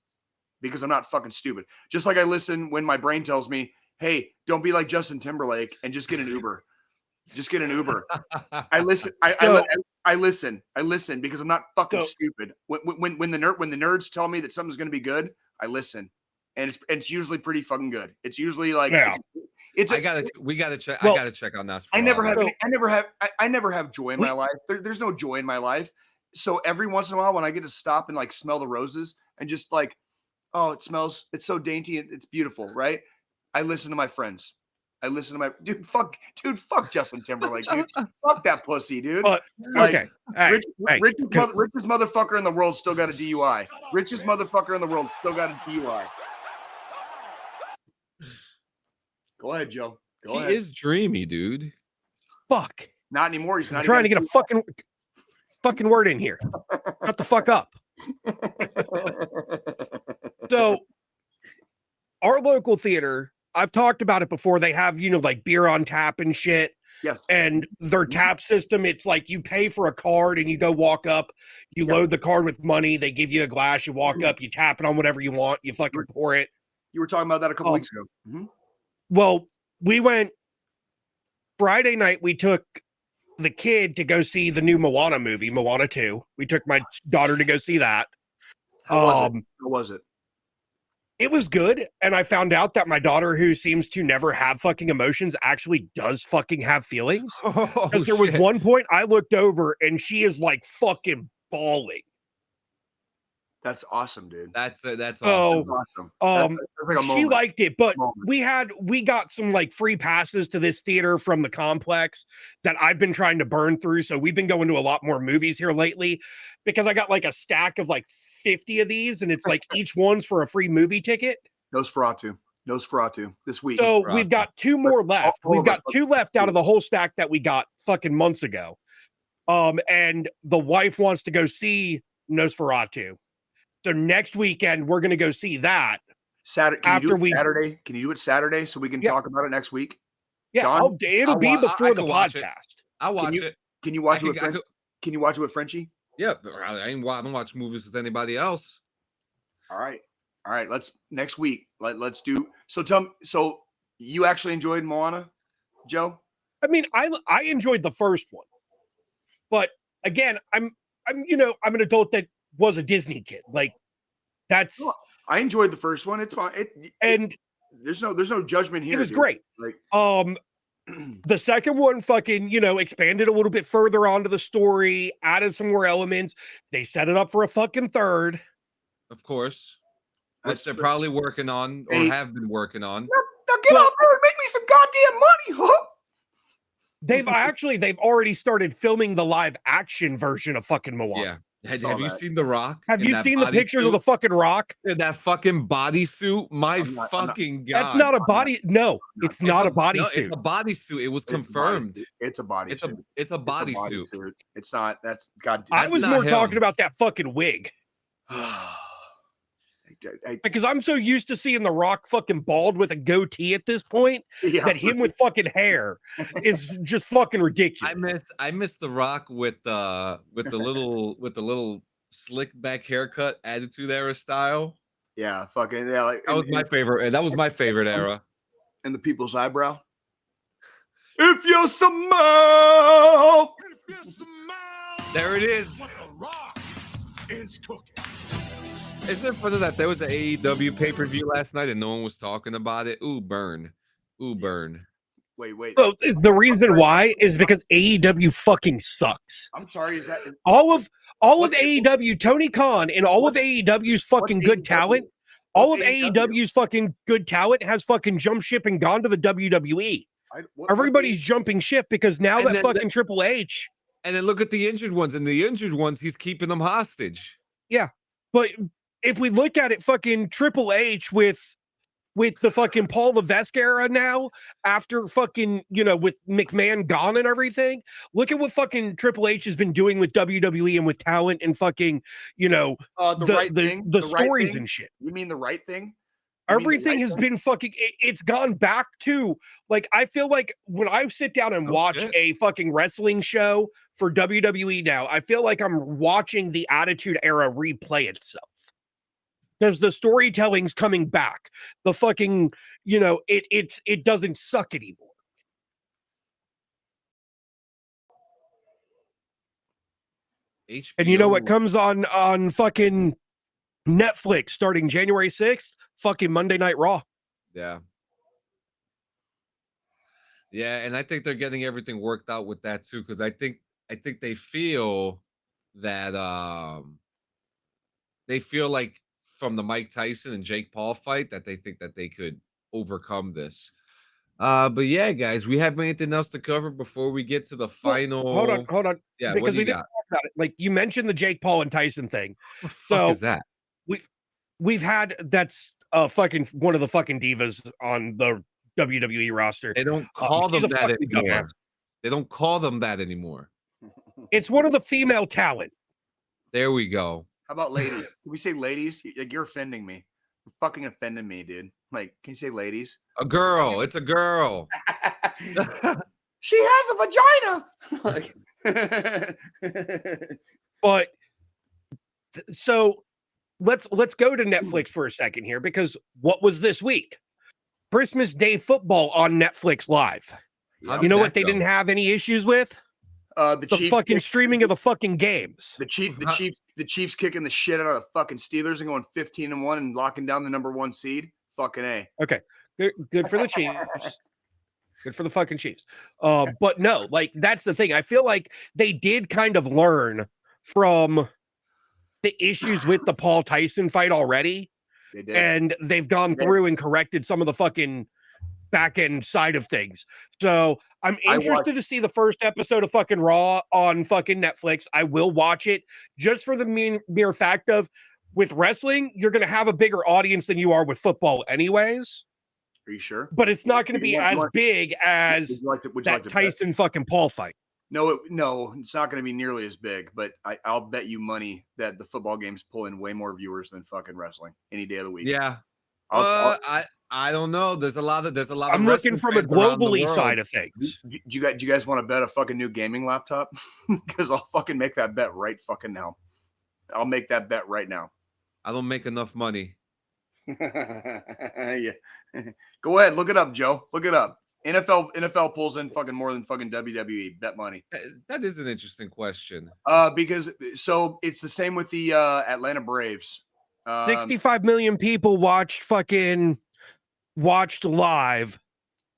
because I'm not fucking stupid. Just like I listen when my brain tells me, hey, don't be like Justin Timberlake and just get an Uber. Just get an Uber. I listen. I listen because I'm not fucking stupid. When the nerds tell me that something's going to be good, I listen, and it's usually pretty fucking good. It's usually like we gotta check. Well, I gotta check on that. I never have joy in my life. There's no joy in my life. So every once in a while, when I get to stop and like smell the roses and just like, oh, it's so dainty and it's beautiful, right? I listen to my friends. I listen to my fuck Justin Timberlake, dude. Fuck that pussy, dude. Okay. Richest motherfucker in the world still got a DUI. Richest motherfucker in the world still got a DUI. Go ahead, Joe. Go ahead. He is dreamy, dude. Fuck. Not anymore. He's not trying to get a fucking word in here. Shut the fuck up. So, our local theater, I've talked about it before. They have, like beer on tap and shit. Yes. And their tap system, it's like you pay for a card and you go walk up, you load the card with money, they give you a glass, you walk up, you tap it on whatever you want, you fucking pour it. You were talking about that a couple weeks ago. Mm-hmm. Well, we went Friday night, we took the kid to go see the new Moana movie, Moana 2. We took my daughter to go see that. How was it? It was good, and I found out that my daughter, who seems to never have fucking emotions, actually does fucking have feelings. Because there was one point I looked over, and she is like fucking bawling. That's awesome, dude. That's awesome. That's like she liked it, but we got some like free passes to this theater from the complex that I've been trying to burn through. So we've been going to a lot more movies here lately because I got like a stack of like 50 of these, and it's like each one's for a free movie ticket. Nosferatu this week. So we've got two more left. We've got two left out of the whole stack that we got fucking months ago. And the wife wants to go see Nosferatu. So next weekend we're going to go see that. Saturday. Can you do it Saturday so we can talk about it next week? Yeah, John, it'll be before the podcast. I'll watch it. Can you watch it? Can you watch it with Frenchie? Yeah, I don't watch movies with anybody else. All right. Let's next week. Let's do. So you actually enjoyed Moana, Joe? I mean, I enjoyed the first one, but again, I'm an adult that was a Disney kid. Like that's. I enjoyed the first one. It's fine. And there's no judgment here. It was great. Like, the second one fucking, expanded a little bit further onto the story, added some more elements. They set it up for a fucking third. Of course. Which they're probably working on or have been working on. Now get out there and make me some goddamn money, huh? They've already started filming the live action version of fucking Moana. Yeah. Have you seen The Rock? Have you seen the pictures of the fucking Rock? That fucking bodysuit? God. That's not a body. No, it's not a bodysuit. It's a bodysuit. It was confirmed. It's a bodysuit. It's a bodysuit. It's not. That's God. I was more talking about that fucking wig. Because I'm so used to seeing The Rock fucking bald with a goatee at this point that him with fucking hair is just fucking ridiculous. I miss The Rock with the little slick back haircut, Attitude Era style. Yeah, fucking yeah. Like, that was my favorite. That was my favorite era. And the people's eyebrow. If you smell, there it is. What The Rock is cooking. Isn't it funny that there was an AEW pay-per-view last night and no one was talking about it? Ooh, burn. Ooh, burn. Wait. So the reason why is because AEW fucking sucks. I'm sorry. Is that all of AEW, Tony Khan, and all of AEW's fucking good talent, all of AEW's fucking good talent has fucking jumped ship and gone to the WWE. Everybody's jumping ship because now that fucking Triple H. And then look at the injured ones, and the injured ones, he's keeping them hostage. Yeah, but if we look at it, fucking Triple H with the fucking Paul Levesque era now, after fucking, with McMahon gone and everything, look at what fucking Triple H has been doing with WWE and with talent and fucking, the stories and shit. You mean the right thing? Everything has been fucking, it's gone back to, like, I feel like when I sit down and watch a fucking wrestling show for WWE now, I feel like I'm watching the Attitude Era replay itself. Because the storytelling's coming back. The fucking, it doesn't suck anymore. HBO. And you know what comes on fucking Netflix starting January 6th? Fucking Monday Night Raw. Yeah. Yeah, and I think they're getting everything worked out with that too, because I think they feel that they feel like from the Mike Tyson and Jake Paul fight that they think that they could overcome this. But yeah, guys, we have anything else to cover before we get to the final? Well, hold on. Yeah, because what do we you didn't got? talk about it. Like you mentioned the Jake Paul and Tyson thing. What the fuck is that? We've had that's fucking one of the fucking divas on the WWE roster. They don't call them that anymore. Dumbass. They don't call them that anymore. It's one of the female talent. There we go. How about ladies? Can we say ladies? Like, you're offending me. You're fucking offending me, dude. Like, can you say ladies? A girl. It's a girl. She has a vagina. But so let's go to Netflix for a second here, because what was this week? Christmas Day football on Netflix Live. You know what they didn't have any issues with? The Chiefs fucking streaming of the fucking games. The Chiefs kicking the shit out of the fucking Steelers and going 15-1 and locking down the number 1 seed. Fucking A. Okay. Good for the Chiefs. Good for the fucking Chiefs. But no, like that's the thing. I feel like they did kind of learn from the issues with the Paul Tyson fight already. They did. And they've gone through and corrected some of the fucking back end side of things. So I'm interested to see the first episode of fucking Raw on fucking Netflix. I will watch it just for the mere fact of, with wrestling, you're going to have a bigger audience than you are with football anyways. Are you sure? But it's not going to be as big as that Tyson fucking Paul fight. No, it's not going to be nearly as big, but I'll bet you money that the football games pull in way more viewers than fucking wrestling any day of the week. Yeah. I don't know. There's a lot of I'm looking from a globally side of things. Do you guys want to bet a fucking new gaming laptop? Because I'll fucking make that bet right fucking now. I'll make that bet right now. I don't make enough money. Yeah. Go ahead, look it up, Joe. Look it up. NFL pulls in fucking more than fucking WWE. Bet money. That is an interesting question. Because so it's the same with the Atlanta Braves. 65 million people watched live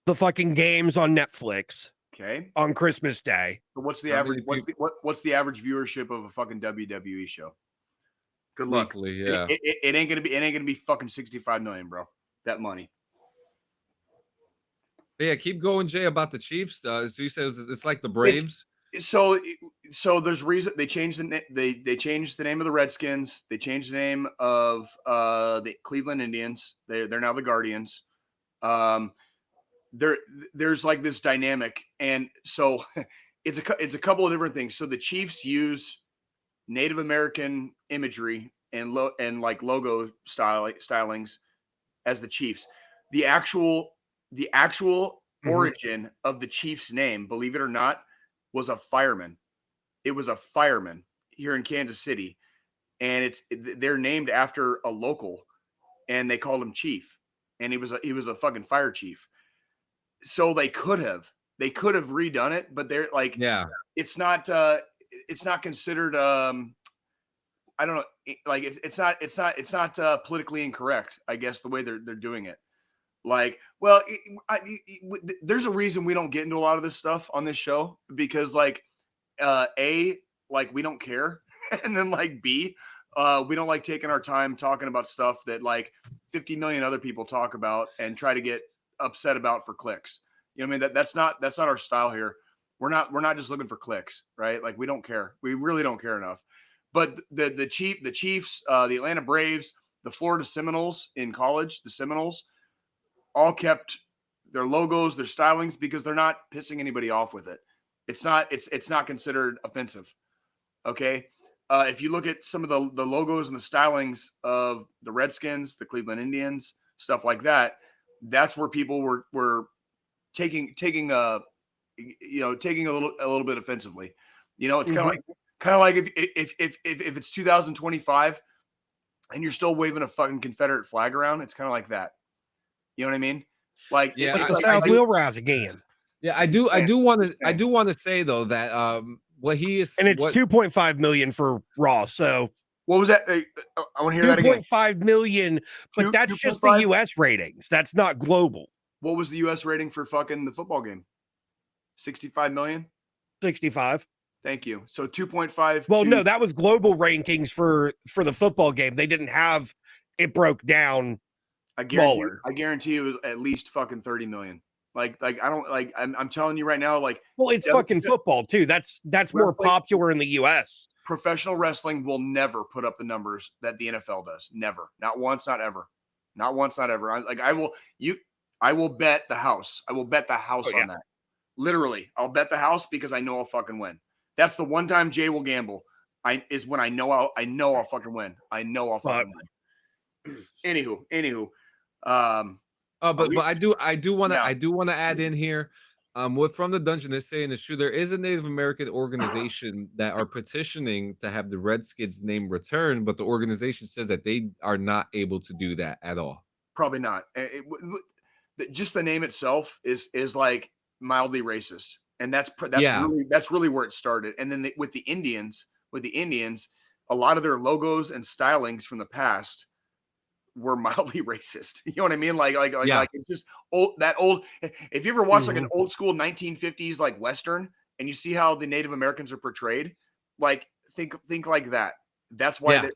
the fucking games on Netflix. Okay. On Christmas Day. So what's the average? What's the average viewership of a fucking WWE show? Good luck. Weekly, yeah. It ain't gonna be fucking 65 million, bro. Bet money. But yeah, keep going, Jay, about the Chiefs. So you said it's like the Braves. So there's reason they changed they changed the name of the Redskins. They changed the name of the Cleveland Indians. They're now the Guardians. There's like this dynamic, and so it's a couple of different things. So the Chiefs use Native American imagery and like logo stylings as the Chiefs. The actual origin of the Chiefs name, believe it or not, was a fireman. It was a fireman here in Kansas City, and they're named after a local, and they called him Chief, and he was a fucking fire chief. So they could have redone it, but they're like, it's not considered I don't know, like it's not politically incorrect, I guess, the way they're doing it. Like, well, there's a reason we don't get into a lot of this stuff on this show, because like like we don't care, and then like B, we don't like taking our time talking about stuff that like 50 million other people talk about and try to get upset about for clicks. You know what I mean? That's not our style here. We're not just looking for clicks, right? Like we don't care. We really don't care enough. But the Chiefs, the Atlanta Braves, the Florida Seminoles in college, the Seminoles, all kept their logos, their stylings, because they're not pissing anybody off with it. It's not considered offensive. Okay. If you look at some of the logos and the stylings of the Redskins, the Cleveland Indians, stuff like that, that's where people were taking a little bit offensively. You know, it's kind of like if it's 2025 and you're still waving a fucking Confederate flag around, it's kind of like that. You know what I mean? Like, the South will rise again. Yeah, I do want to say though that what he is, and it's 2.5 million for Raw. So what was that? I want to hear that again. 2.5 million, but that's just the US ratings. That's not global. What was the US rating for fucking the football game? 65 million? 65. Thank you. So 2.5. Well, no, that was global rankings for the football game. They didn't have it broke down. I guarantee it was at least fucking 30 million. Like I don't like. I'm telling you right now. Like, well, it's fucking football too. That's more popular in the U.S. Professional wrestling will never put up the numbers that the NFL does. Never. Not once. Not ever. Not once. Not ever. I will bet the house. I will bet the house on that. Literally, I'll bet the house because I know I'll fucking win. That's the one time Jay will gamble. Is when I know I'll fucking win. I know I'll fucking win. Anywho. But I do want to add in here. What From the Dungeon is saying is true. There is a Native American organization that are petitioning to have the Redskins name returned, but the organization says that they are not able to do that at all. Probably not. Just the name itself is like mildly racist, and that's really where it started. And then with the Indians, a lot of their logos and stylings from the past were mildly racist. You know what I mean? Like it's just old. If you ever watch like an old school 1950s like Western, and you see how the Native Americans are portrayed, like think like that. That's why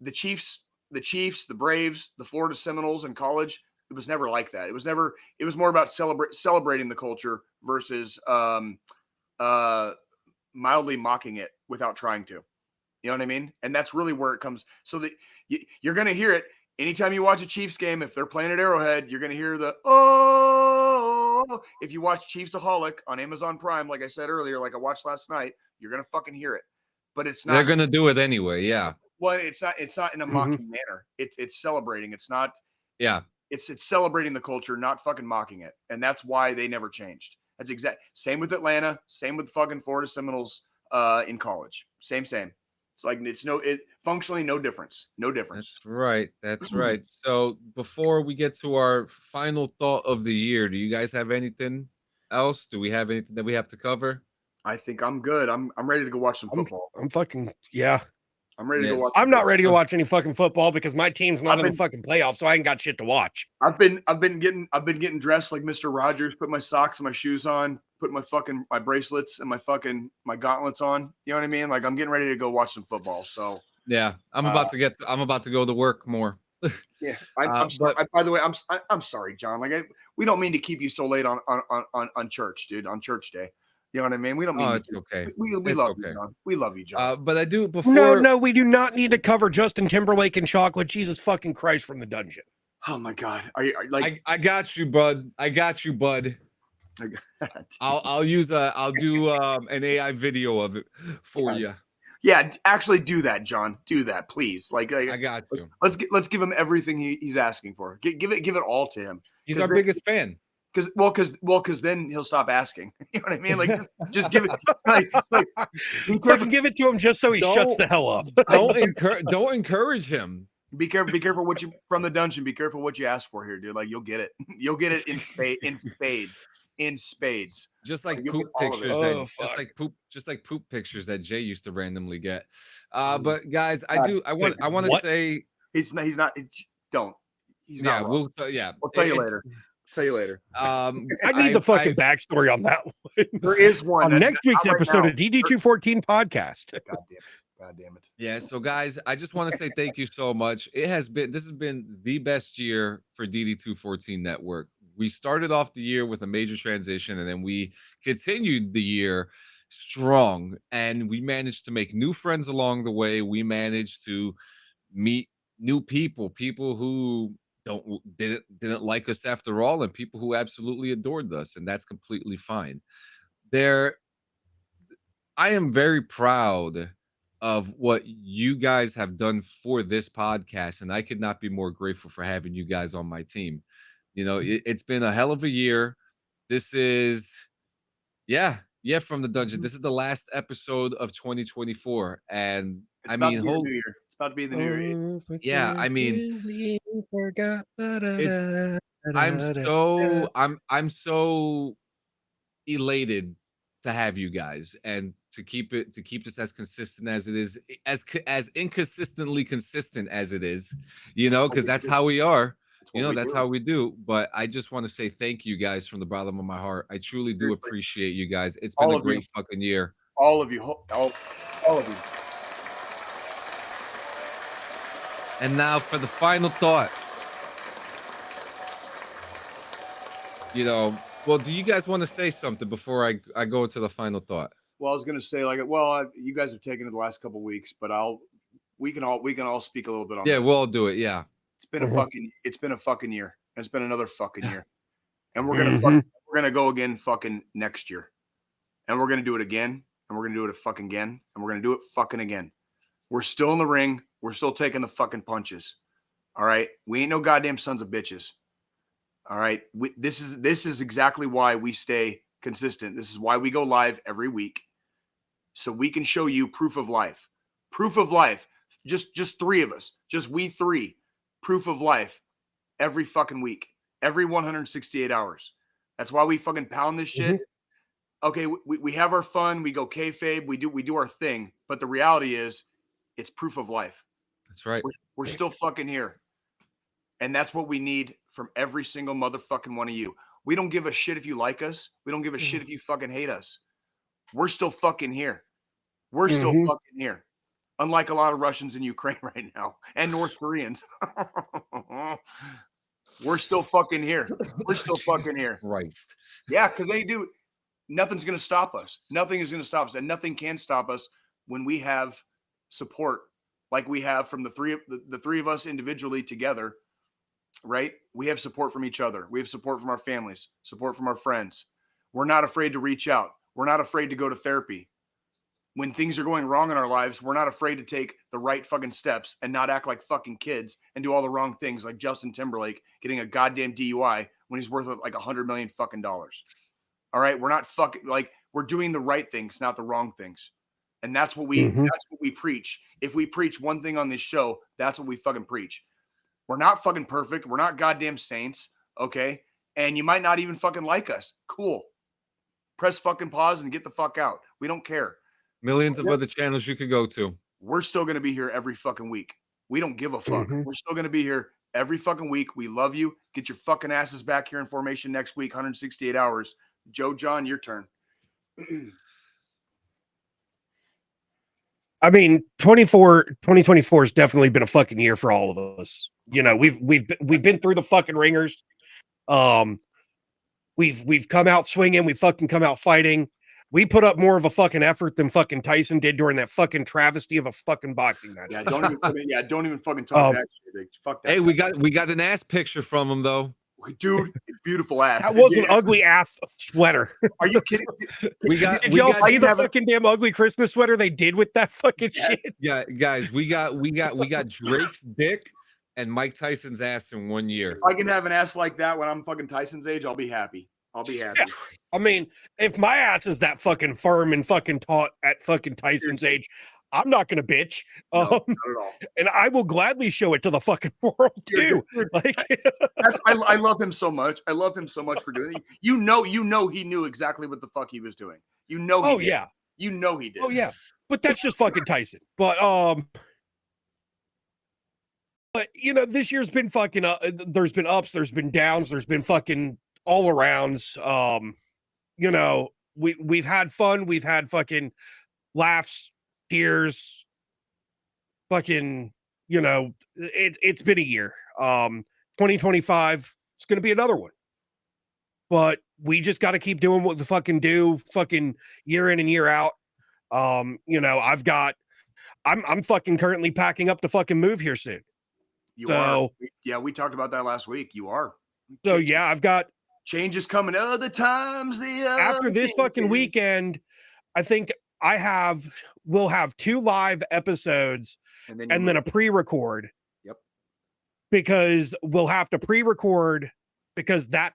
the Chiefs, the Braves, the Florida Seminoles in college, it was never like that. It was more about celebrating the culture versus mildly mocking it without trying to. You know what I mean? And that's really where it comes. So that you're going to hear it anytime you watch a Chiefs game. If they're playing at Arrowhead, you're going to hear the oh. If you watch Chiefs Aholic on Amazon Prime, like I said earlier, like I watched last night, you're going to fucking hear it. But it's not. They're going to do it anyway. Yeah. Well, it's not in a mocking manner. It's celebrating. It's not. Yeah. It's celebrating the culture, not fucking mocking it. And that's why they never changed. That's same with Atlanta, same with fucking Florida Seminoles in college. Same. It's like functionally no difference. No difference. That's right. So before we get to our final thought of the year, do you guys have anything else? Do we have anything that we have to cover? I think I'm good. I'm ready to go watch some football. I'm fucking yeah. I'm ready to go watch. I'm not ready to watch any fucking football because my team's not in the fucking playoffs, so I ain't got shit to watch. I've been getting dressed like Mr. Rogers, put my socks and my shoes on, put my bracelets and my gauntlets on. You know what I mean? Like I'm getting ready to go watch some football. So yeah, I'm about to go to work more. Yeah. I'm sorry. By the way, I'm sorry, John. Like we don't mean to keep you so late on church, dude, on church day. You know what I mean? We don't mean it's okay. We love you, John. We love you, John. But I do before. No, we do not need to cover Justin Timberlake and chocolate. Jesus fucking Christ from the dungeon. Oh my God. Are you like? I got you, bud. I'll do an AI video of it for you. Yeah, actually do that, John. Do that, please. Like I got you. Let's give him everything he's asking for. Give it all to him. He's our biggest fan. Because then he'll stop asking. You know what I mean? Like just give it. Like fucking give it to him just so he shuts the hell up. Don't encourage him. Be careful what you from the dungeon. Be careful what you ask for here, dude. Like you'll get it. You'll get it in spades. Just like poop pictures just like poop pictures that Jay used to randomly get. But guys, I want to say he's not. Don't. He's not. We'll tell you later. Tell you later. I need the fucking backstory on that one. There is one on next week's episode of DD214 Podcast. God damn it. Yeah, so guys, I just want to say thank you so much. This has been the best year for DD214 Network. We started off the year with a major transition, and then we continued the year strong, and we managed to make new friends along the way. We managed to meet new people who didn't like us after all, and people who absolutely adored us, and that's completely fine. I am very proud of what you guys have done for this podcast, and I could not be more grateful for having you guys on my team. You know, it's been a hell of a year. This is from the dungeon. This is the last episode of 2024, and it's about to be the new year. Yeah, I mean, I'm so elated to have you guys and to keep this as consistent as it is, as inconsistently consistent as it is, you know, because that's how we are. That's how we do. But I just want to say thank you guys from the bottom of my heart. I truly do appreciate you guys. It's been a great fucking year. All of you. All of you. And now for the final thought. Well, do you guys want to say something before I go into the final thought? Well, I was going to say you guys have taken it the last couple of weeks, but we can all speak a little bit on that. Yeah, we'll all do it. Yeah. It's been a fucking year. It's been another fucking year. And we're going to go again fucking next year. And we're going to do it again, and we're going to do it fucking again, and we're going to do it fucking again. We're still in the ring. We're still taking the fucking punches. All right? We ain't no goddamn sons of bitches. All right? This is exactly why we stay consistent. This is why we go live every week. So we can show you proof of life. Proof of life. Just three of us. Just we three. Proof of life every fucking week. Every 168 hours. That's why we fucking pound this shit. Okay, we have our fun. We go kayfabe. We do our thing. But the reality is, it's proof of life. That's right. We're still fucking here. And that's what we need from every single motherfucking one of you. We don't give a shit if you like us. We don't give a shit if you fucking hate us. We're still fucking here. We're still fucking here. Unlike a lot of Russians in Ukraine right now and North Koreans. We're still fucking here. We're still fucking here. Christ. Yeah, because they do. Nothing's going to stop us. Nothing is going to stop us. And nothing can stop us when we have support like we have from the three of us individually together, right? We have support from each other. We have support from our families, support from our friends. We're not afraid to reach out. We're not afraid to go to therapy. When things are going wrong in our lives, we're not afraid to take the right fucking steps and not act like fucking kids and do all the wrong things like Justin Timberlake getting a goddamn DUI when he's worth like $100 million fucking dollars. All right. We're not fucking we're doing the right things, not the wrong things. And that's what we preach. If we preach one thing on this show, that's what we fucking preach. We're not fucking perfect. We're not goddamn saints. Okay. And you might not even fucking like us. Cool. Press fucking pause and get the fuck out. We don't care. Millions of other channels you could go to. We're still going to be here every fucking week. We don't give a fuck. We're still going to be here every fucking week. We love you. Get your fucking asses back here in formation next week, 168 hours. Joe, John, your turn. I mean, 2024 has definitely been a fucking year for all of us. You know, we've been through the fucking ringers. We've come out swinging. We fucking come out fighting. We put up more of a fucking effort than fucking Tyson did during that fucking travesty of a fucking boxing match. Yeah, don't even fucking talk that shit. Fuck that. Hey, we got an ass picture from him though. Dude, beautiful ass. That was an ugly ass sweater. Are you kidding? Did y'all see the fucking damn ugly Christmas sweater they did with that fucking shit? Yeah, guys, we got Drake's dick and Mike Tyson's ass in 1 year. If I can have an ass like that when I'm fucking Tyson's age, I'll be happy. Yeah. I mean, if my ass is that fucking firm and fucking taut at fucking Tyson's age, I'm not gonna bitch. No, not at all. And I will gladly show it to the fucking world too. Like, I love him so much. I love him so much for doing it. You know, he knew exactly what the fuck he was doing. You know, he did. Yeah. You know he did. Oh yeah, but that's just fucking Tyson. But you know, this year's been fucking. There's been ups, there's been downs, there's been fucking all arounds. You know, we've had fun, we've had fucking laughs, tears, fucking. You know, it's been a year. 2025 is going to be another one. But we just got to keep doing what we fucking do, fucking year in and year out. You know, I'm fucking currently packing up to fucking move here soon. You are. Yeah, we talked about that last week. You are. So yeah, I've got changes coming. Other times after this fucking weekend, I think we'll have 2 live episodes and then a pre-record. Yep. Because we'll have to pre-record because that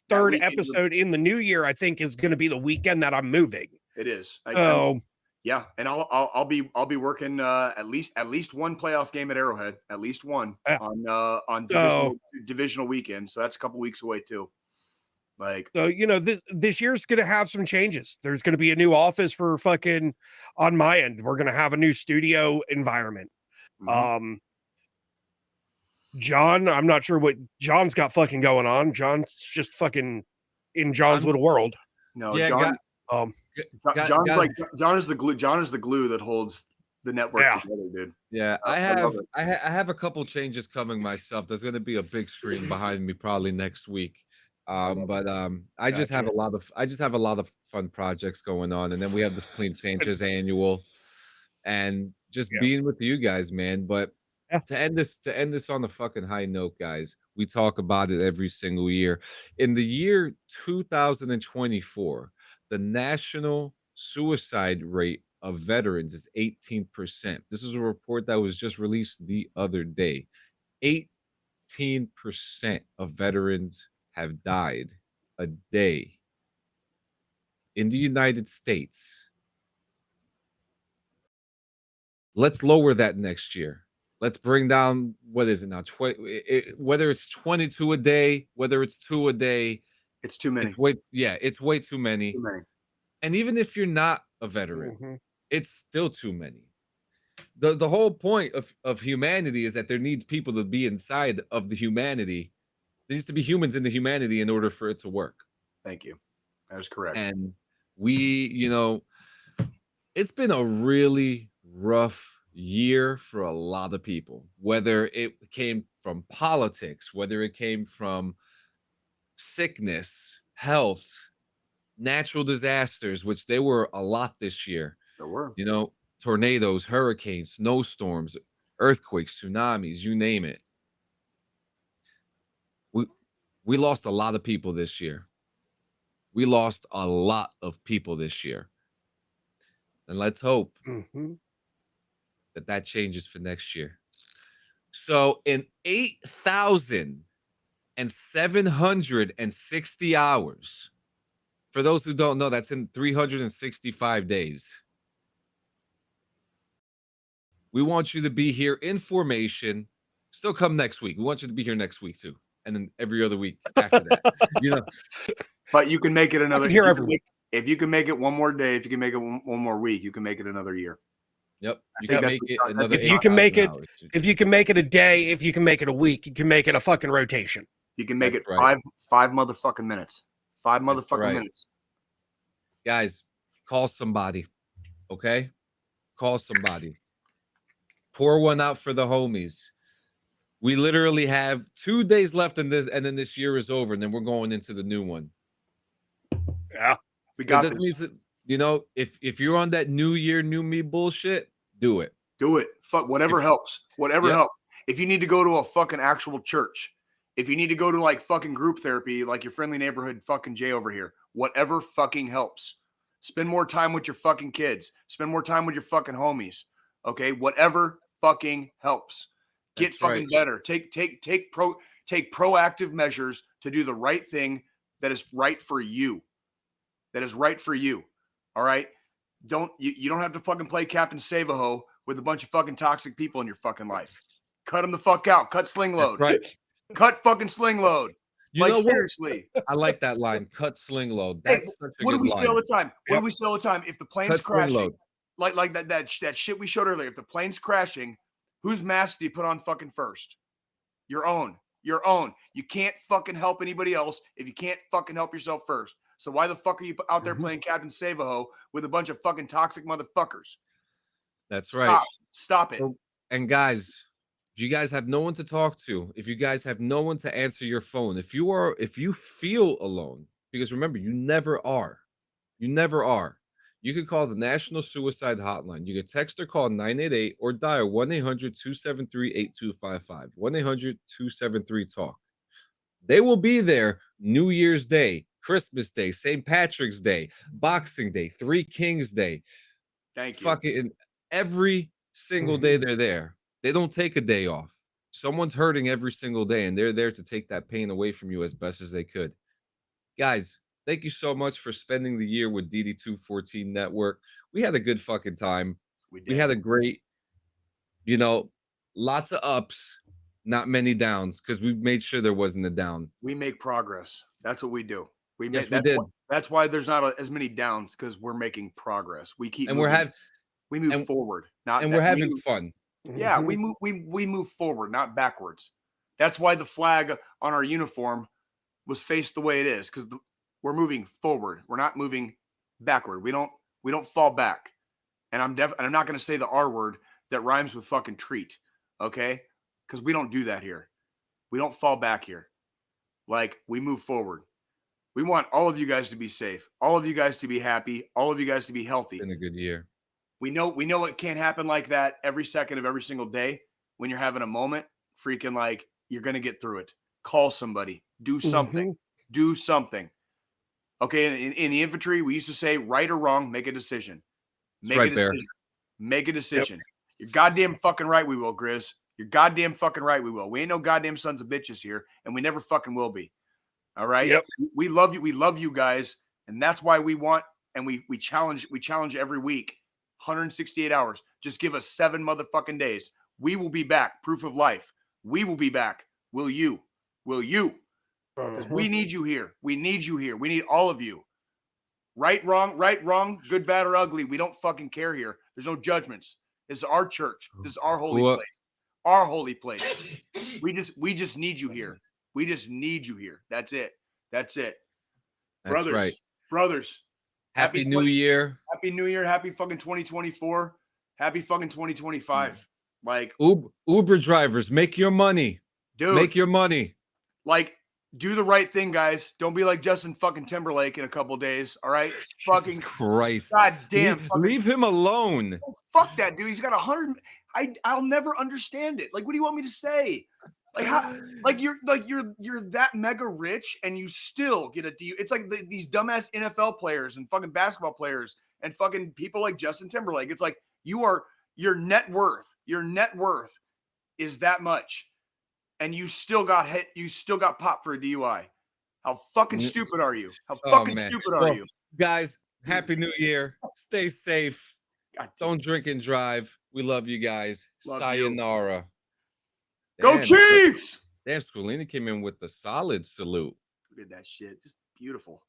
third episode in the new year, I think, is going to be the weekend that I'm moving. It is. Yeah, and I'll be working at least one playoff game at Arrowhead, at least one on divisional weekend. So that's a couple weeks away too. So you know, this year's gonna have some changes. There's gonna be a new office for fucking on my end. We're gonna have a new studio environment. Mm-hmm. John, I'm not sure what John's got fucking going on. John's just fucking in John's little world. No, yeah, John. John is the glue. John is the glue that holds the network together, dude. Yeah, I have a couple changes coming myself. There's going to be a big screen behind me probably next week. I just have a lot of fun projects going on, and then we have this Clean Sanchez annual, and just being with you guys, man. But to end this on a fucking high note, guys, we talk about it every single year. In the year 2024. The national suicide rate of veterans is 18%. This is a report that was just released the other day. 18% of veterans have died a day in the United States. Let's lower that next year. Let's bring down, what is it now? Whether it's 22 a day, whether it's 2 a day, it's too many. It's way too many. And even if you're not a veteran, it's still too many. The whole point of humanity is that there needs people to be inside of the humanity. There needs to be humans in the humanity in order for it to work. Thank you. That is correct. And it's been a really rough year for a lot of people, whether it came from politics, whether it came from sickness, health, natural disasters, which there were a lot this year. There were. You know, tornadoes, hurricanes, snowstorms, earthquakes, tsunamis, you name it. We lost a lot of people this year. We lost a lot of people this year. And let's hope that changes for next year. So in 8,760 hours, for those who don't know, that's in 365 days. We want you to be here in formation. Still come next week. We want you to be here next week too. And then every other week after that. But you can make it another year every week. If you can make it one more day, if you can make it one more week, you can make it another year. Yep. You can make it another if you can make it hours. If you can make it a day, if you can make it a week, you can make it a fucking rotation. You can make it five motherfucking minutes. 5 motherfucking minutes. Guys, call somebody. Okay? Call somebody. Pour one out for the homies. We literally have 2 days left in this, and then this year is over, and then we're going into the new one. Yeah. We got this. If you're on that new year, new me bullshit, do it. Do it. Fuck whatever helps. Whatever helps. If you need to go to a fucking actual church If you need to go to like fucking group therapy, like your friendly neighborhood fucking Jay over here, whatever fucking helps. Spend more time with your fucking kids. Spend more time with your fucking homies. Okay, whatever fucking helps. Get That's fucking right. better. Take proactive measures to do the right thing that is right for you. That is right for you. All right. You don't have to fucking play Captain Save-A-Ho with a bunch of fucking toxic people in your fucking life. Cut them the fuck out. Cut sling load. Right. Cut fucking sling load. You know what? Seriously. I like that line. Cut sling load. That's such a what good do we say all line. the time? What do we say all the time? If the plane's Cut sling crashing, load. like that shit we showed earlier. If the plane's crashing, whose mask do you put on fucking first? Your own. Your own. You can't fucking help anybody else if you can't fucking help yourself first. So why the fuck are you out there playing Captain Save-A-Ho with a bunch of fucking toxic motherfuckers? That's right. Stop it. So, and guys, if you guys have no one to talk to, if you guys have no one to answer your phone, if you feel alone, because remember, you never are. You never are. You can call the National Suicide Hotline. You can text or call 988 or dial 1-800-273-8255. 1-800-273-TALK. They will be there New Year's Day, Christmas Day, St. Patrick's Day, Boxing Day, Three Kings Day. Thank you. Fucking every single day they're there. They don't take a day off. Someone's hurting every single day, and they're there to take that pain away from you as best as they could. Guys, thank you so much for spending the year with DD214 Network. We had a good fucking time. We had a great, lots of ups, not many downs, because we made sure there wasn't a down. We make progress. That's what we do. We did. That's why there's not as many downs, because we're making progress. We keep moving. We move forward, we're having fun. Yeah, we move forward, not backwards. That's why the flag on our uniform was faced the way it is, because we're moving forward. We're not moving backward. We don't fall back. And I'm not going to say the R word that rhymes with fucking treat, okay? Because we don't do that here. We don't fall back here. Like, we move forward. We want all of you guys to be safe, all of you guys to be happy, all of you guys to be healthy. It's been a good year. We know it can't happen like that every second of every single day. When you're having a moment, freaking like, you're going to get through it. Call somebody. Do something. Do something. Okay, in the infantry, we used to say, right or wrong, make a decision. Make a decision. Make a decision. Yep. You're goddamn fucking right we will, Grizz. You're goddamn fucking right we will. We ain't no goddamn sons of bitches here, and we never fucking will be. All right? Yep. We love you. We love you guys, and that's why we want, and we challenge every week. 168 hours. Just give us 7 motherfucking days. We will be back. Proof of life. We will be back. Will you? Will you? Because we need you here. We need you here. We need all of you. Right, wrong, good, bad, or ugly. We don't fucking care here. There's no judgments. This is our church. This is our holy place. Our holy place. We just need you here. We just need you here. That's it. That's it. That's right. Brothers. Happy New Year. Happy New Year. Happy fucking 2024. Happy fucking 2025. Like Uber drivers, make your money. Dude. Make your money. Like, do the right thing, guys. Don't be like Justin fucking Timberlake in a couple days. All right. Jesus Christ. God damn. Leave him alone. Oh, fuck that dude. He's got 100. I'll never understand it. Like, what do you want me to say? Like, how? You're that mega rich and you still get a deal. It's like these dumbass NFL players and fucking basketball players and fucking people like Justin Timberlake. It's like your net worth is that much, and you still got hit. You still got popped for a DUI. How fucking stupid are you? How fucking stupid are you? Guys, Happy New Year. Stay safe. Don't drink and drive. We love you guys. Sayonara. Go Chiefs! Damn, Squilini came in with the solid salute. Look at that shit. Just beautiful.